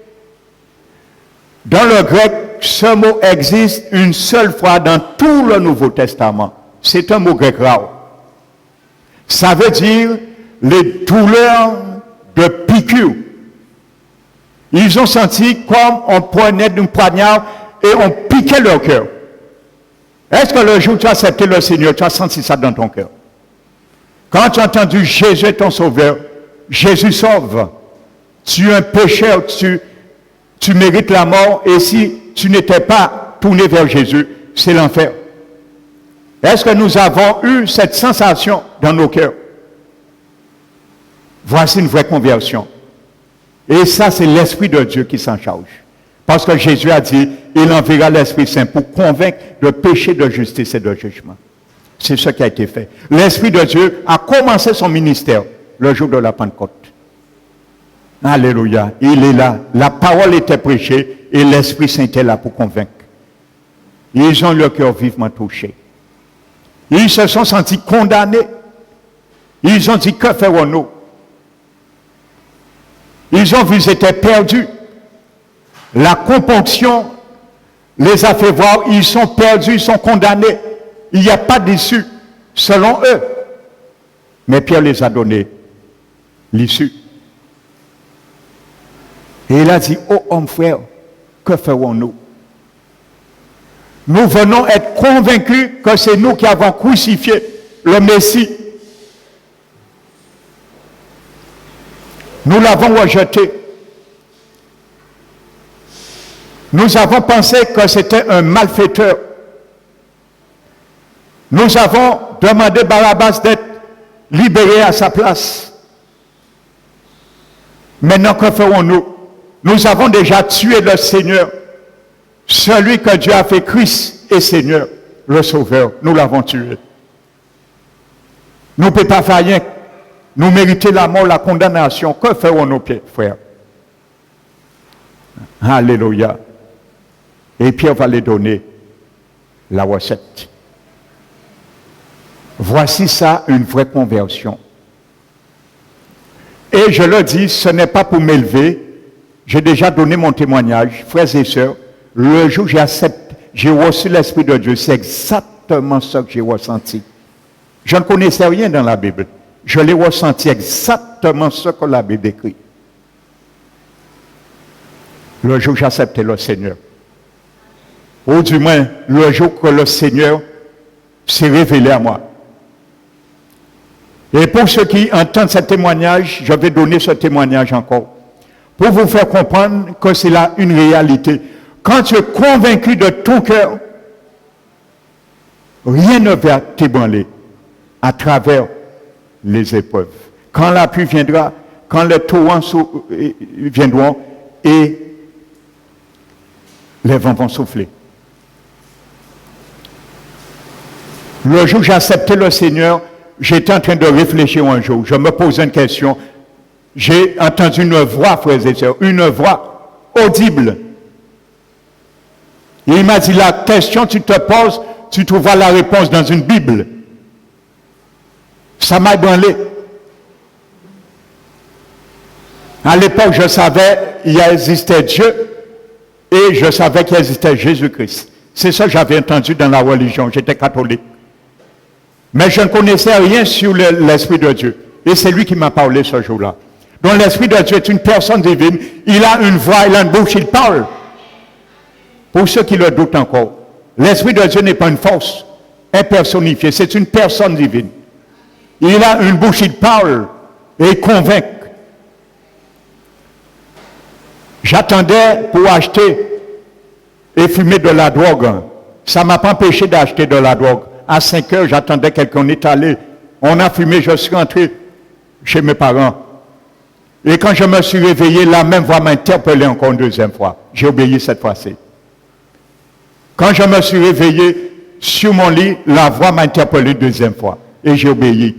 dans le grec, ce mot existe une seule fois dans tout le Nouveau Testament. C'est un mot grec rare. Ça veut dire les douleurs de piqûre. Ils ont senti comme on prenait d'une poignard et on piquait leur cœur. Est-ce que le jour où tu as accepté le Seigneur, tu as senti ça dans ton cœur? Quand tu as entendu Jésus est ton sauveur, Jésus sauve. Tu es un pécheur, tu mérites la mort, et si tu n'étais pas tourné vers Jésus, c'est l'enfer. Est-ce que nous avons eu cette sensation dans nos cœurs? Voici une vraie conversion. Et ça, c'est l'Esprit de Dieu qui s'en charge. Parce que Jésus a dit, il enverra l'Esprit Saint pour convaincre de péché, de justice et de jugement. C'est ce qui a été fait. L'Esprit de Dieu a commencé son ministère le jour de la Pentecôte. Alléluia. Il est là. La parole était prêchée et l'Esprit Saint était là pour convaincre. Ils ont leur cœur vivement touché. Ils se sont sentis condamnés. Ils ont dit, que ferons-nous? Ils ont vu qu'ils étaient perdus. La componction les a fait voir, ils sont perdus, ils sont condamnés. Il n'y a pas d'issue, selon eux. Mais Pierre les a donné l'issue. Et il a dit, oh homme frère, que ferons-nous? Nous venons être convaincus que c'est nous qui avons crucifié le Messie. Nous l'avons rejeté. Nous avons pensé que c'était un malfaiteur. Nous avons demandé Barabbas d'être libéré à sa place. Maintenant, que ferons-nous? Nous avons déjà tué le Seigneur. Celui que Dieu a fait Christ et Seigneur, le Sauveur. Nous l'avons tué. Nous ne pouvons pas faire rien. Nous méritons la mort, la condamnation. Que ferons-nous, frères? Alléluia. Et Pierre va les donner la recette. Voici ça, une vraie conversion. Et je le dis, ce n'est pas pour m'élever. J'ai déjà donné mon témoignage, frères et sœurs. Le jour où j'ai reçu l'Esprit de Dieu, c'est exactement ce que j'ai ressenti. Je ne connaissais rien dans la Bible. Je l'ai ressenti exactement ce que la Bible décrit. Le jour où j'ai accepté le Seigneur. Ou du moins, le jour que le Seigneur s'est révélé à moi. Et pour ceux qui entendent ce témoignage, je vais donner ce témoignage encore. Pour vous faire comprendre que c'est là une réalité. Quand tu es convaincu de ton cœur, rien ne va t'ébranler à travers les épreuves. Quand la pluie viendra, quand les torrents viendront et les vents vont souffler. Le jour où j'ai accepté le Seigneur, j'étais en train de réfléchir un jour. Je me posais une question. J'ai entendu une voix, frères et sœurs, une voix audible. Et il m'a dit, la question que tu te poses, tu trouveras la réponse dans une Bible. Ça m'a ébranlé. À l'époque, je savais qu'il existait Dieu et je savais qu'il existait Jésus-Christ. C'est ça que j'avais entendu dans la religion. J'étais catholique. Mais je ne connaissais rien sur l'Esprit de Dieu. Et c'est lui qui m'a parlé ce jour-là. Donc l'Esprit de Dieu est une personne divine. Il a une voix, il a une bouche, il parle. Pour ceux qui le doutent encore, l'Esprit de Dieu n'est pas une force impersonnifiée, c'est une personne divine. Il a une bouche, il parle et il convainc. J'attendais pour acheter et fumer de la drogue. Ça ne m'a pas empêché d'acheter de la drogue. À 5 heures, j'attendais quelqu'un, on est allé. On a fumé, je suis rentré chez mes parents. Et quand je me suis réveillé, la même voix m'a interpellé encore une deuxième fois. J'ai obéi cette fois-ci. Quand je me suis réveillé sur mon lit, la voix m'a interpellé une deuxième fois. Et j'ai obéi.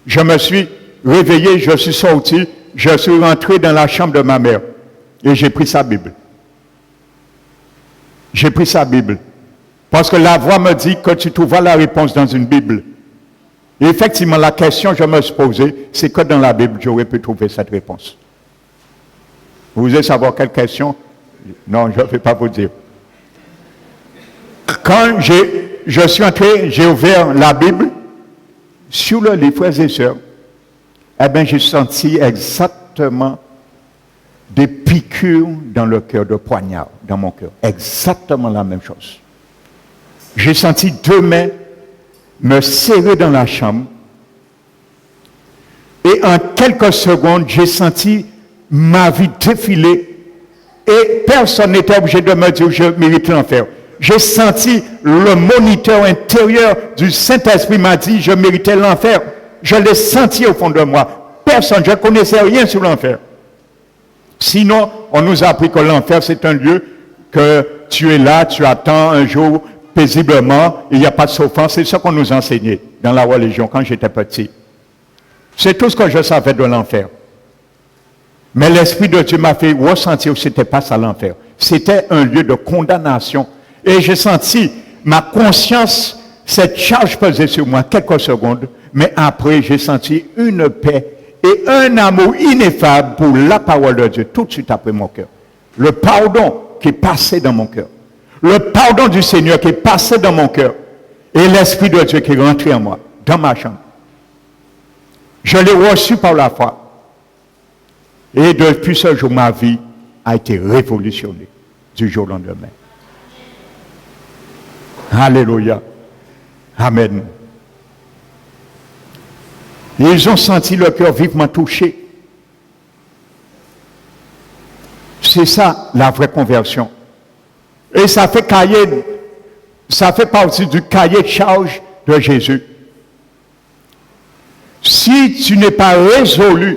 Je me suis réveillé, je suis sorti, je suis rentré dans la chambre de ma mère. Et j'ai pris sa Bible. J'ai pris sa Bible. Parce que la voix me dit que tu trouveras la réponse dans une Bible. Et effectivement, la question que je me suis posée, c'est que dans la Bible, j'aurais pu trouver cette réponse. Vous voulez savoir quelle question? Non, je ne vais pas vous dire. Quand je suis entré, j'ai ouvert la Bible, sur le livre, frères et sœurs, eh bien, j'ai senti exactement des piqûres dans le cœur, de poignard dans mon cœur. Exactement la même chose. J'ai senti 2 mains me serrer dans la chambre. Et en quelques secondes, j'ai senti ma vie défiler. Et personne n'était obligé de me dire que je mérite l'enfer. J'ai senti le moniteur intérieur du Saint-Esprit m'a dit je méritais l'enfer. Je l'ai senti au fond de moi. Personne, je ne connaissais rien sur l'enfer. Sinon, on nous a appris que l'enfer, c'est un lieu que tu es là, tu attends un jour paisiblement, il n'y a pas de souffrance. C'est ce qu'on nous enseignait dans la religion quand j'étais petit. C'est tout ce que je savais de l'enfer. Mais l'Esprit de Dieu m'a fait ressentir que ce n'était pas ça l'enfer. C'était un lieu de condamnation. Et j'ai senti ma conscience, cette charge pesait sur moi quelques secondes, mais après j'ai senti une paix et un amour ineffable pour la parole de Dieu tout de suite après mon cœur. Le pardon qui est passé dans mon cœur. Le pardon du Seigneur qui est passé dans mon cœur. Et l'Esprit de Dieu qui est rentré en moi, dans ma chambre. Je l'ai reçu par la foi. Et depuis ce jour, ma vie a été révolutionnée du jour au lendemain. Alléluia. Amen. Ils ont senti leur cœur vivement touché. C'est ça la vraie conversion. Et ça fait partie du cahier de charge de Jésus. Si tu n'es pas résolu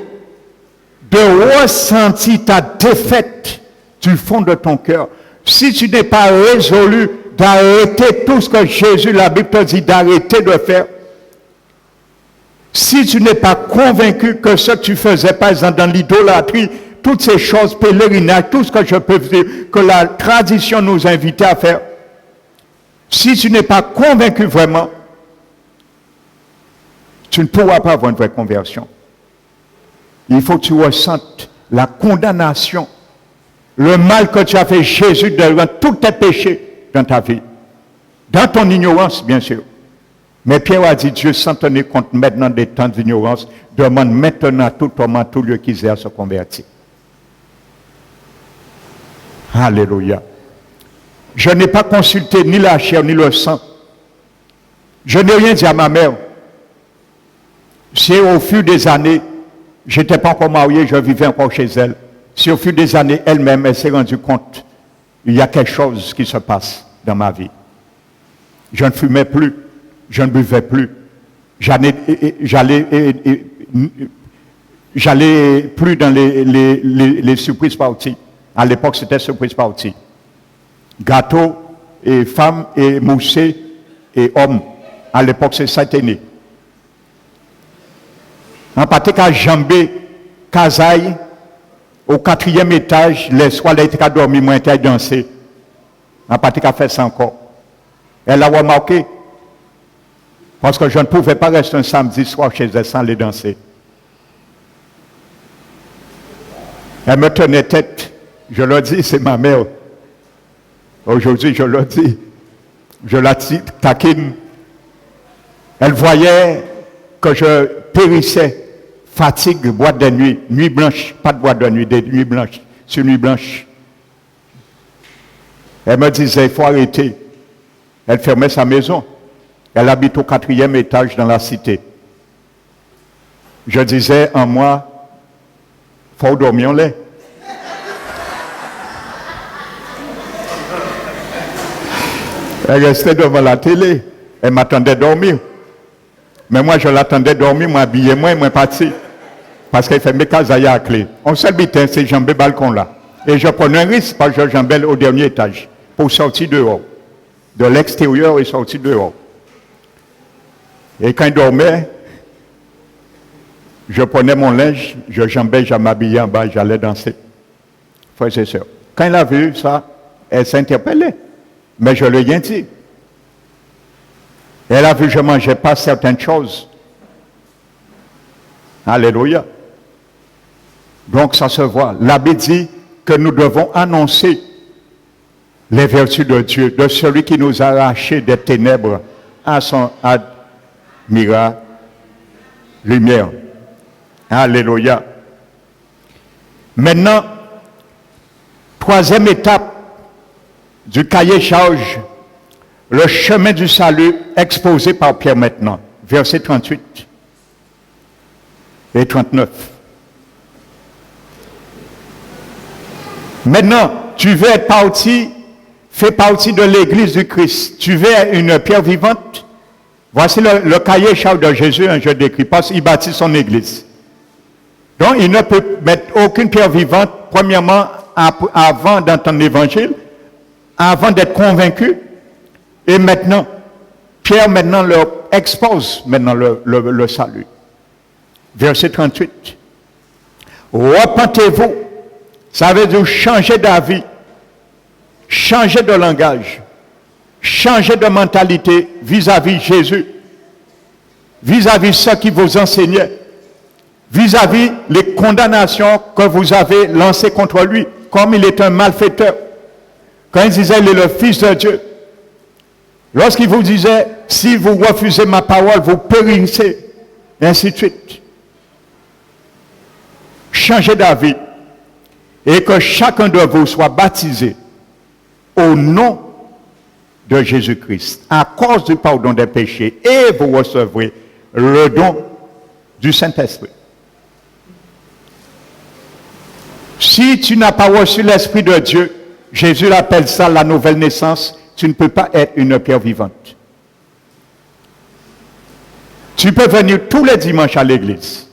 de ressentir ta défaite du fond de ton cœur, si tu n'es pas résolu d'arrêter tout ce que Jésus, la Bible te dit d'arrêter de faire, si tu n'es pas convaincu que ce que tu faisais, par exemple, dans l'idolâtrie, toutes ces choses, pèlerinage, tout ce que je peux dire, que la tradition nous invitait à faire, si tu n'es pas convaincu vraiment, tu ne pourras pas avoir une vraie conversion. Il faut que tu ressentes la condamnation, le mal que tu as fait, Jésus, devant tous tes péchés dans ta vie. Dans ton ignorance, bien sûr. Mais Pierre a dit, Dieu, sans tenir compte maintenant des temps d'ignorance, demande maintenant à tout homme, à tout lieu qu'ils aient à se convertir. Alléluia. Je n'ai pas consulté ni la chair ni le sang. Je n'ai rien dit à ma mère. Si au fil des années, je n'étais pas encore marié, je vivais encore chez elle. Si au fil des années, elle-même, elle s'est rendue compte, il y a quelque chose qui se passe dans ma vie. Je ne fumais plus, je ne buvais plus. J'allais plus dans les surprises parties. À l'époque, c'était surprise party. Gâteau et femmes et moussé et hommes. À l'époque, c'est satané. En partie qu'à jambé, Kazaï, au 4e étage, les soirs, elle était dormi, moi, elle dansé. En partie qu'à fait ça encore. Elle a remarqué. Parce que je ne pouvais pas rester un samedi soir chez elle sans aller danser. Elle me tenait tête. Je leur dis, c'est ma mère. Aujourd'hui, je leur dis, je la taquine. Elle voyait que je périssais. Fatigue, boîte de nuit, nuit blanche, pas de boîte de nuit, des nuits blanches, sur nuit blanche. Elle me disait, il faut arrêter. Elle fermait sa maison. Elle habite au 4e étage dans la cité. Je disais en moi, il faut dormir en lait. Elle restait devant la télé. Elle m'attendait dormir. Mais moi, je l'attendais dormir, moi, habillé, moi parti. Parce qu'elle fait mes cases à clé. On s'habitait, c'est jambé balcon là. Et je prenais un risque parce que je jambais au dernier étage pour sortir dehors. De l'extérieur et sortir dehors. Et quand il dormait, je prenais mon linge, je jambais, je m'habillais en bas, j'allais danser. Frères et sœurs. Quand elle a vu ça, elle s'interpellait. Mais je ne lui ai rien dit. Elle a vu que je ne mangeais pas certaines choses. Alléluia. Donc ça se voit. La Bible dit que nous devons annoncer les vertus de Dieu, de celui qui nous a arrachés des ténèbres à son admirable lumière. Alléluia. Maintenant, troisième étape du cahier charge, le chemin du salut exposé par Pierre maintenant, versets 38 et 39. Maintenant, tu veux être parti, fais partie de l'église du Christ. Tu veux être une pierre vivante. Voici le cahier charge de Jésus, je décris, parce qu'il bâtit son église. Donc, il ne peut mettre aucune pierre vivante, premièrement, avant d'entendre l'évangile, avant d'être convaincu. Et maintenant, Pierre maintenant leur expose maintenant le salut. Verset 38. Repentez-vous. Ça veut dire changer d'avis, changer de langage, changer de mentalité vis-à-vis Jésus, vis-à-vis ce qui vous enseignait, vis-à-vis les condamnations que vous avez lancées contre lui, comme il est un malfaiteur. Quand il disait il est le Fils de Dieu, lorsqu'il vous disait si vous refusez ma parole, vous périssez, et ainsi de suite. Changez d'avis et que chacun de vous soit baptisé au nom de Jésus-Christ à cause du pardon des péchés et vous recevrez le don du Saint-Esprit. Si tu n'as pas reçu l'Esprit de Dieu, Jésus appelle ça la nouvelle naissance, tu ne peux pas être une pierre vivante. Tu peux venir tous les dimanches à l'église.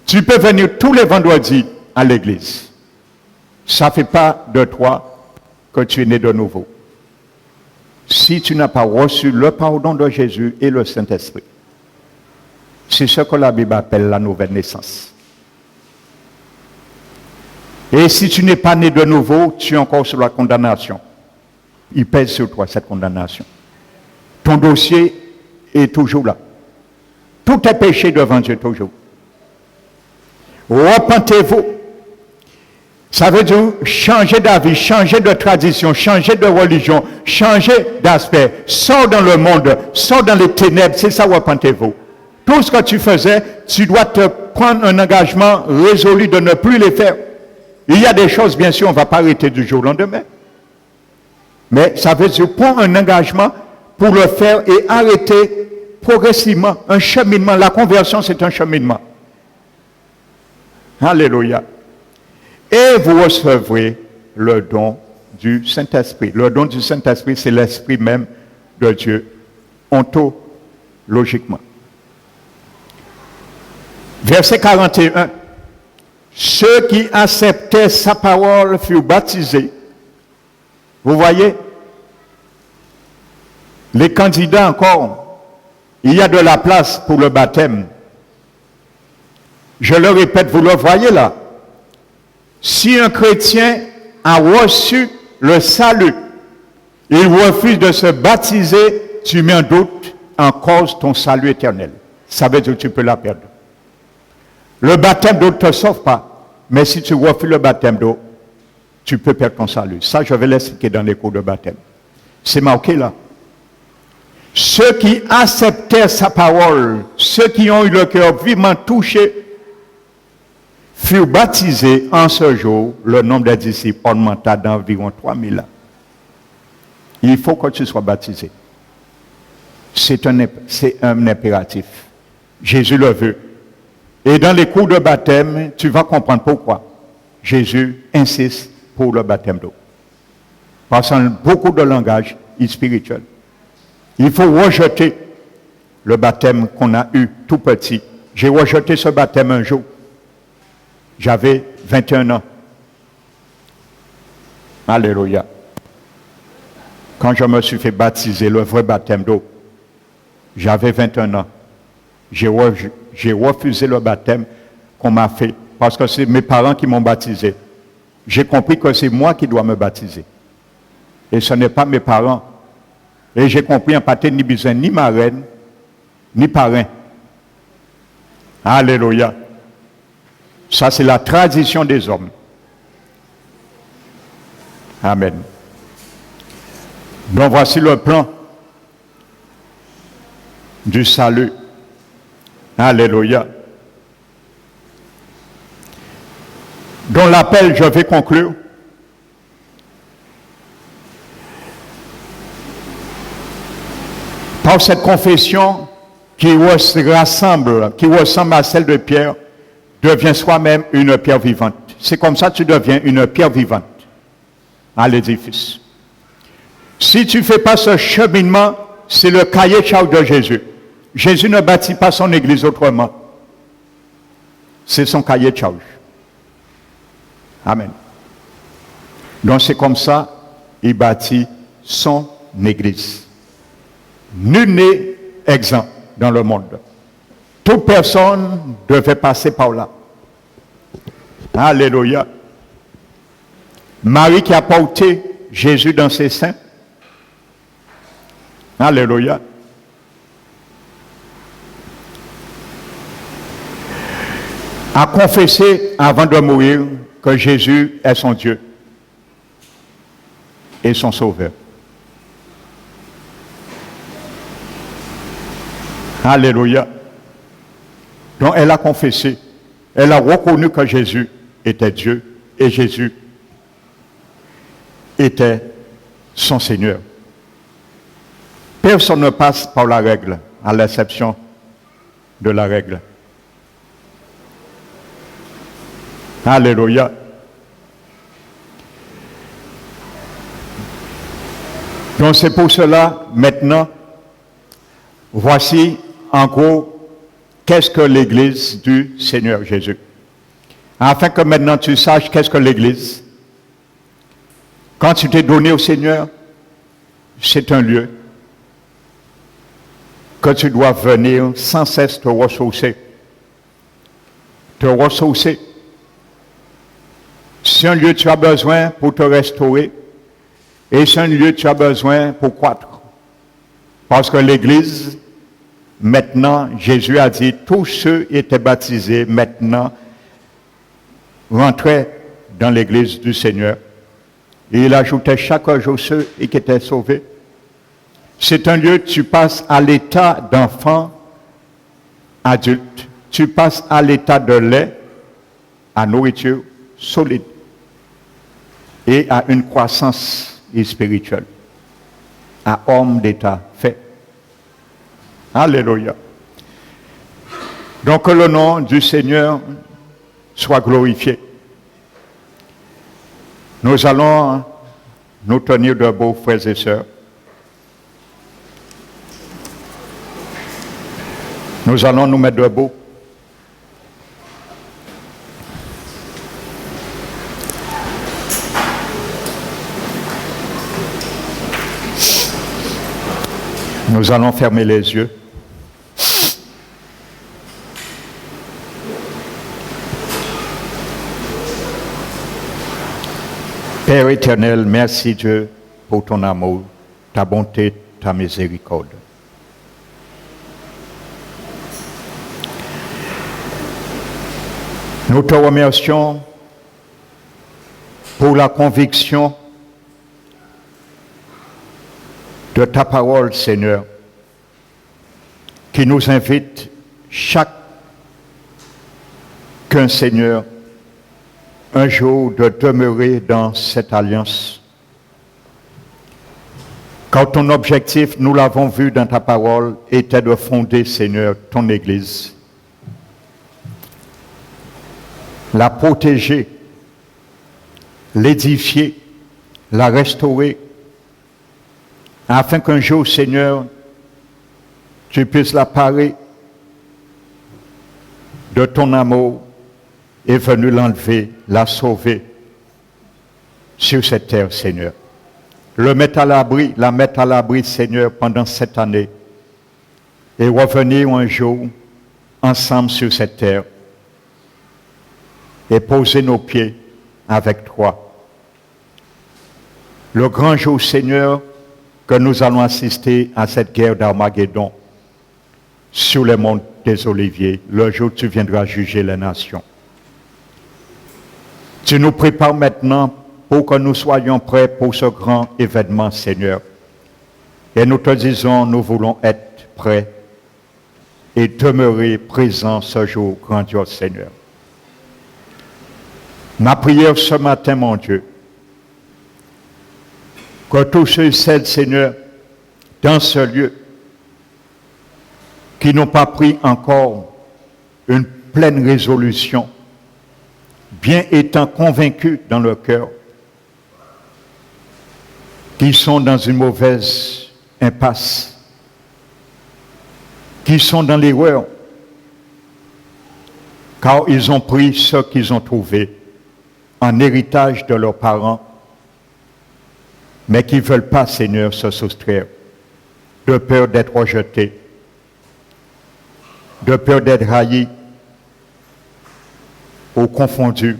Tu peux venir tous les vendredis à l'église. Ça ne fait pas de toi que tu es né de nouveau. Si tu n'as pas reçu le pardon de Jésus et le Saint-Esprit. C'est ce que la Bible appelle la nouvelle naissance. Et si tu n'es pas né de nouveau, tu es encore sur la condamnation. Il pèse sur toi cette condamnation. Ton dossier est toujours là. Tout est péché devant Dieu toujours. Repentez-vous. Ça veut dire changer d'avis, changer de tradition, changer de religion, changer d'aspect. Sors dans le monde, sors dans les ténèbres, c'est ça, repentez-vous. Tout ce que tu faisais, tu dois te prendre un engagement résolu de ne plus les faire. Il y a des choses, bien sûr, on ne va pas arrêter du jour au lendemain. Mais ça veut dire prendre un engagement pour le faire et arrêter progressivement un cheminement. La conversion, c'est un cheminement. Alléluia. Et vous recevrez le don du Saint-Esprit. Le don du Saint-Esprit, c'est l'Esprit même de Dieu, ontologiquement. Verset 41. Ceux qui acceptaient sa parole furent baptisés. Vous voyez? Les candidats encore, il y a de la place pour le baptême. Je le répète, vous le voyez là. Si un chrétien a reçu le salut, il refuse de se baptiser, tu mets en doute en cause ton salut éternel. Ça veut dire que tu peux la perdre. Le baptême d'eau ne te sauve pas, mais si tu refuses le baptême d'eau, tu peux perdre ton salut. Ça, je vais l'expliquer dans les cours de baptême. C'est marqué là. Ceux qui acceptaient sa parole, ceux qui ont eu le cœur vivement touché, furent baptisés en ce jour. Le nombre des disciples augmenta d'environ 3000 ans. Il faut que tu sois baptisé. C'est un impératif. Jésus le veut. Et dans les cours de baptême, tu vas comprendre pourquoi Jésus insiste pour le baptême d'eau. Parce qu'en beaucoup de langage spirituel. Il faut rejeter le baptême qu'on a eu tout petit. J'ai rejeté ce baptême un jour. J'avais 21 ans. Alléluia. Quand je me suis fait baptiser, le vrai baptême d'eau, j'avais 21 ans. J'ai refusé le baptême qu'on m'a fait parce que c'est mes parents qui m'ont baptisé. J'ai compris que c'est moi qui dois me baptiser. Et ce n'est pas mes parents. Et j'ai compris en pâté ni besoin ni marraine, ni parrain. Alléluia. Ça, c'est la tradition des hommes. Amen. Donc voici le plan du salut. Alléluia. Dans l'appel, je vais conclure. Par cette confession qui rassemble à celle de Pierre, devient soi-même une pierre vivante. C'est comme ça que tu deviens une pierre vivante à l'édifice. Si tu ne fais pas ce cheminement, c'est le cahier de charge de Jésus. Jésus ne bâtit pas son église autrement. C'est son cahier de charge. Amen. Donc c'est comme ça qu'il bâtit son église. Nul n'est exempt dans le monde. Toute personne devait passer par là. Alléluia. Marie qui a porté Jésus dans ses seins. Alléluia. A confessé avant de mourir que Jésus est son Dieu et son Sauveur. Alléluia. Donc elle a confessé, elle a reconnu que Jésus était Dieu et Jésus était son Seigneur. Personne ne passe par la règle, à l'exception de la règle. Alléluia. Donc c'est pour cela, maintenant, voici en gros, qu'est-ce que l'Église du Seigneur Jésus? Afin que maintenant tu saches qu'est-ce que l'Église. Quand tu t'es donné au Seigneur, c'est un lieu que tu dois venir sans cesse te ressourcer. Te ressourcer. C'est un lieu que tu as besoin pour te restaurer et c'est un lieu que tu as besoin pour croître. Parce que l'Église, maintenant, Jésus a dit, tous ceux étaient baptisés, maintenant, rentraient dans l'Église du Seigneur. Et il ajoutait chaque jour ceux qui étaient sauvés. C'est un lieu que tu passes à l'état d'enfant adulte. Tu passes à l'état de lait, à nourriture solide et à une croissance spirituelle, à homme d'état fait. Alléluia. Donc que le nom du Seigneur soit glorifié. Nous allons nous tenir debout, frères et sœurs. Nous allons nous mettre debout. Nous allons fermer les yeux. Père éternel, merci Dieu pour ton amour, ta bonté, ta miséricorde. Nous te remercions pour la conviction de ta parole, Seigneur, qui nous invite chacun, Seigneur, un jour de demeurer dans cette alliance. Car ton objectif, nous l'avons vu dans ta parole, était de fonder, Seigneur, ton Église. La protéger, l'édifier, la restaurer, afin qu'un jour, Seigneur, tu puisses la parer de ton amour et venu l'enlever, la sauver sur cette terre, Seigneur. Le mettre à l'abri, la mettre à l'abri, Seigneur, pendant cette année et revenir un jour ensemble sur cette terre et poser nos pieds avec toi. Le grand jour, Seigneur, que nous allons assister à cette guerre d'Armageddon sur les monts des Oliviers, le jour où tu viendras juger les nations. Tu nous prépares maintenant pour que nous soyons prêts pour ce grand événement, Seigneur, Et nous te disons, nous voulons être prêts et demeurer présents ce jour grandiose, Seigneur. Ma prière ce matin, mon Dieu, que tous ceux et celles, Seigneur, dans ce lieu, qui n'ont pas pris encore une pleine résolution, bien étant convaincus dans leur cœur, qu'ils sont dans une mauvaise impasse, qu'ils sont dans l'erreur, car ils ont pris ce qu'ils ont trouvé en héritage de leurs parents, mais qui ne veulent pas, Seigneur, se soustraire, de peur d'être rejetés, de peur d'être haïs, ou confondus,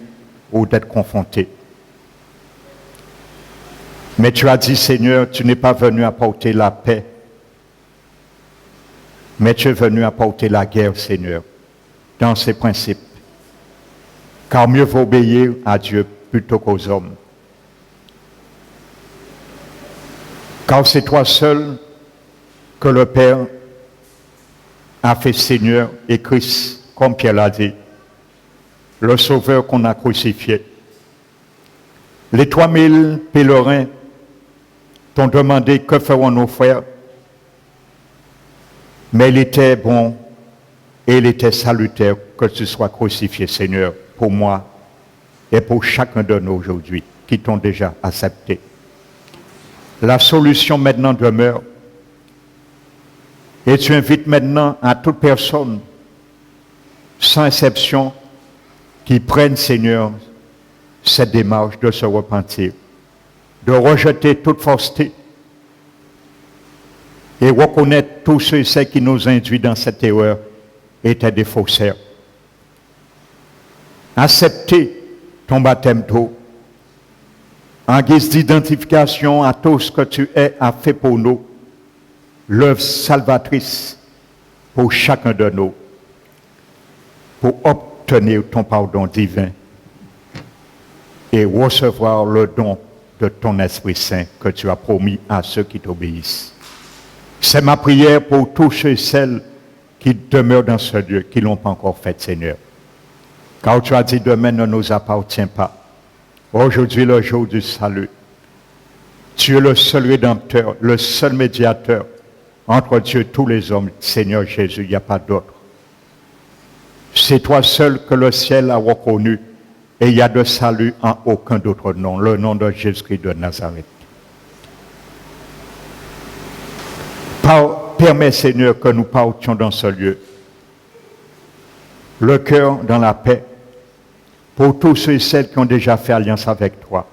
ou d'être confrontés. Mais tu as dit, Seigneur, tu n'es pas venu apporter la paix, mais tu es venu apporter la guerre, Seigneur, dans ses principes. Car mieux vaut obéir à Dieu plutôt qu'aux hommes. Car c'est toi seul que le Père a fait Seigneur et Christ, comme Pierre l'a dit, le Sauveur qu'on a crucifié. Les 3000 pèlerins t'ont demandé que feront nos frères, mais il était bon et il était salutaire que tu sois crucifié, Seigneur, pour moi et pour chacun de nous aujourd'hui qui t'ont déjà accepté. La solution maintenant demeure et tu invites maintenant à toute personne, sans exception, qui prenne, Seigneur, cette démarche de se repentir, de rejeter toute fausseté et reconnaître tous ceux et celles qui nous induisent dans cette erreur étaient des faussaires. Accepter ton baptême d'eau en guise d'identification à tout ce que tu as fait pour nous, l'œuvre salvatrice pour chacun de nous, pour obtenir ton pardon divin et recevoir le don de ton Esprit Saint que tu as promis à ceux qui t'obéissent. C'est ma prière pour tous ceux et celles qui demeurent dans ce lieu, qui ne l'ont pas encore fait, Seigneur. Car tu as dit, demain ne nous appartient pas. Aujourd'hui, le jour du salut. Tu es le seul rédempteur, le seul médiateur entre Dieu et tous les hommes. Seigneur Jésus, il n'y a pas d'autre. C'est toi seul que le ciel a reconnu et il n'y a de salut en aucun d'autre nom, le nom de Jésus-Christ de Nazareth. Permets, Seigneur, que nous partions dans ce lieu, le cœur dans la paix, pour tous ceux et celles qui ont déjà fait alliance avec toi.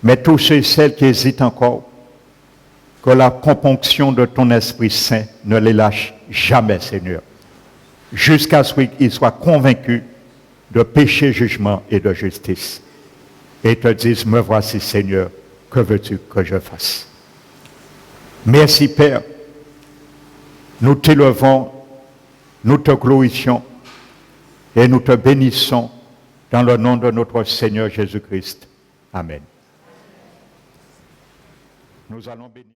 Mais tous ceux et celles qui hésitent encore, que la componction de ton Esprit Saint ne les lâche jamais, Seigneur, jusqu'à ce qu'ils soient convaincus de péché, jugement et de justice. Et te disent, me voici, Seigneur, que veux-tu que je fasse? Merci, Père. Nous t'élevons, nous te glorifions et nous te bénissons dans le nom de notre Seigneur Jésus-Christ. Amen. Nous allons bénir.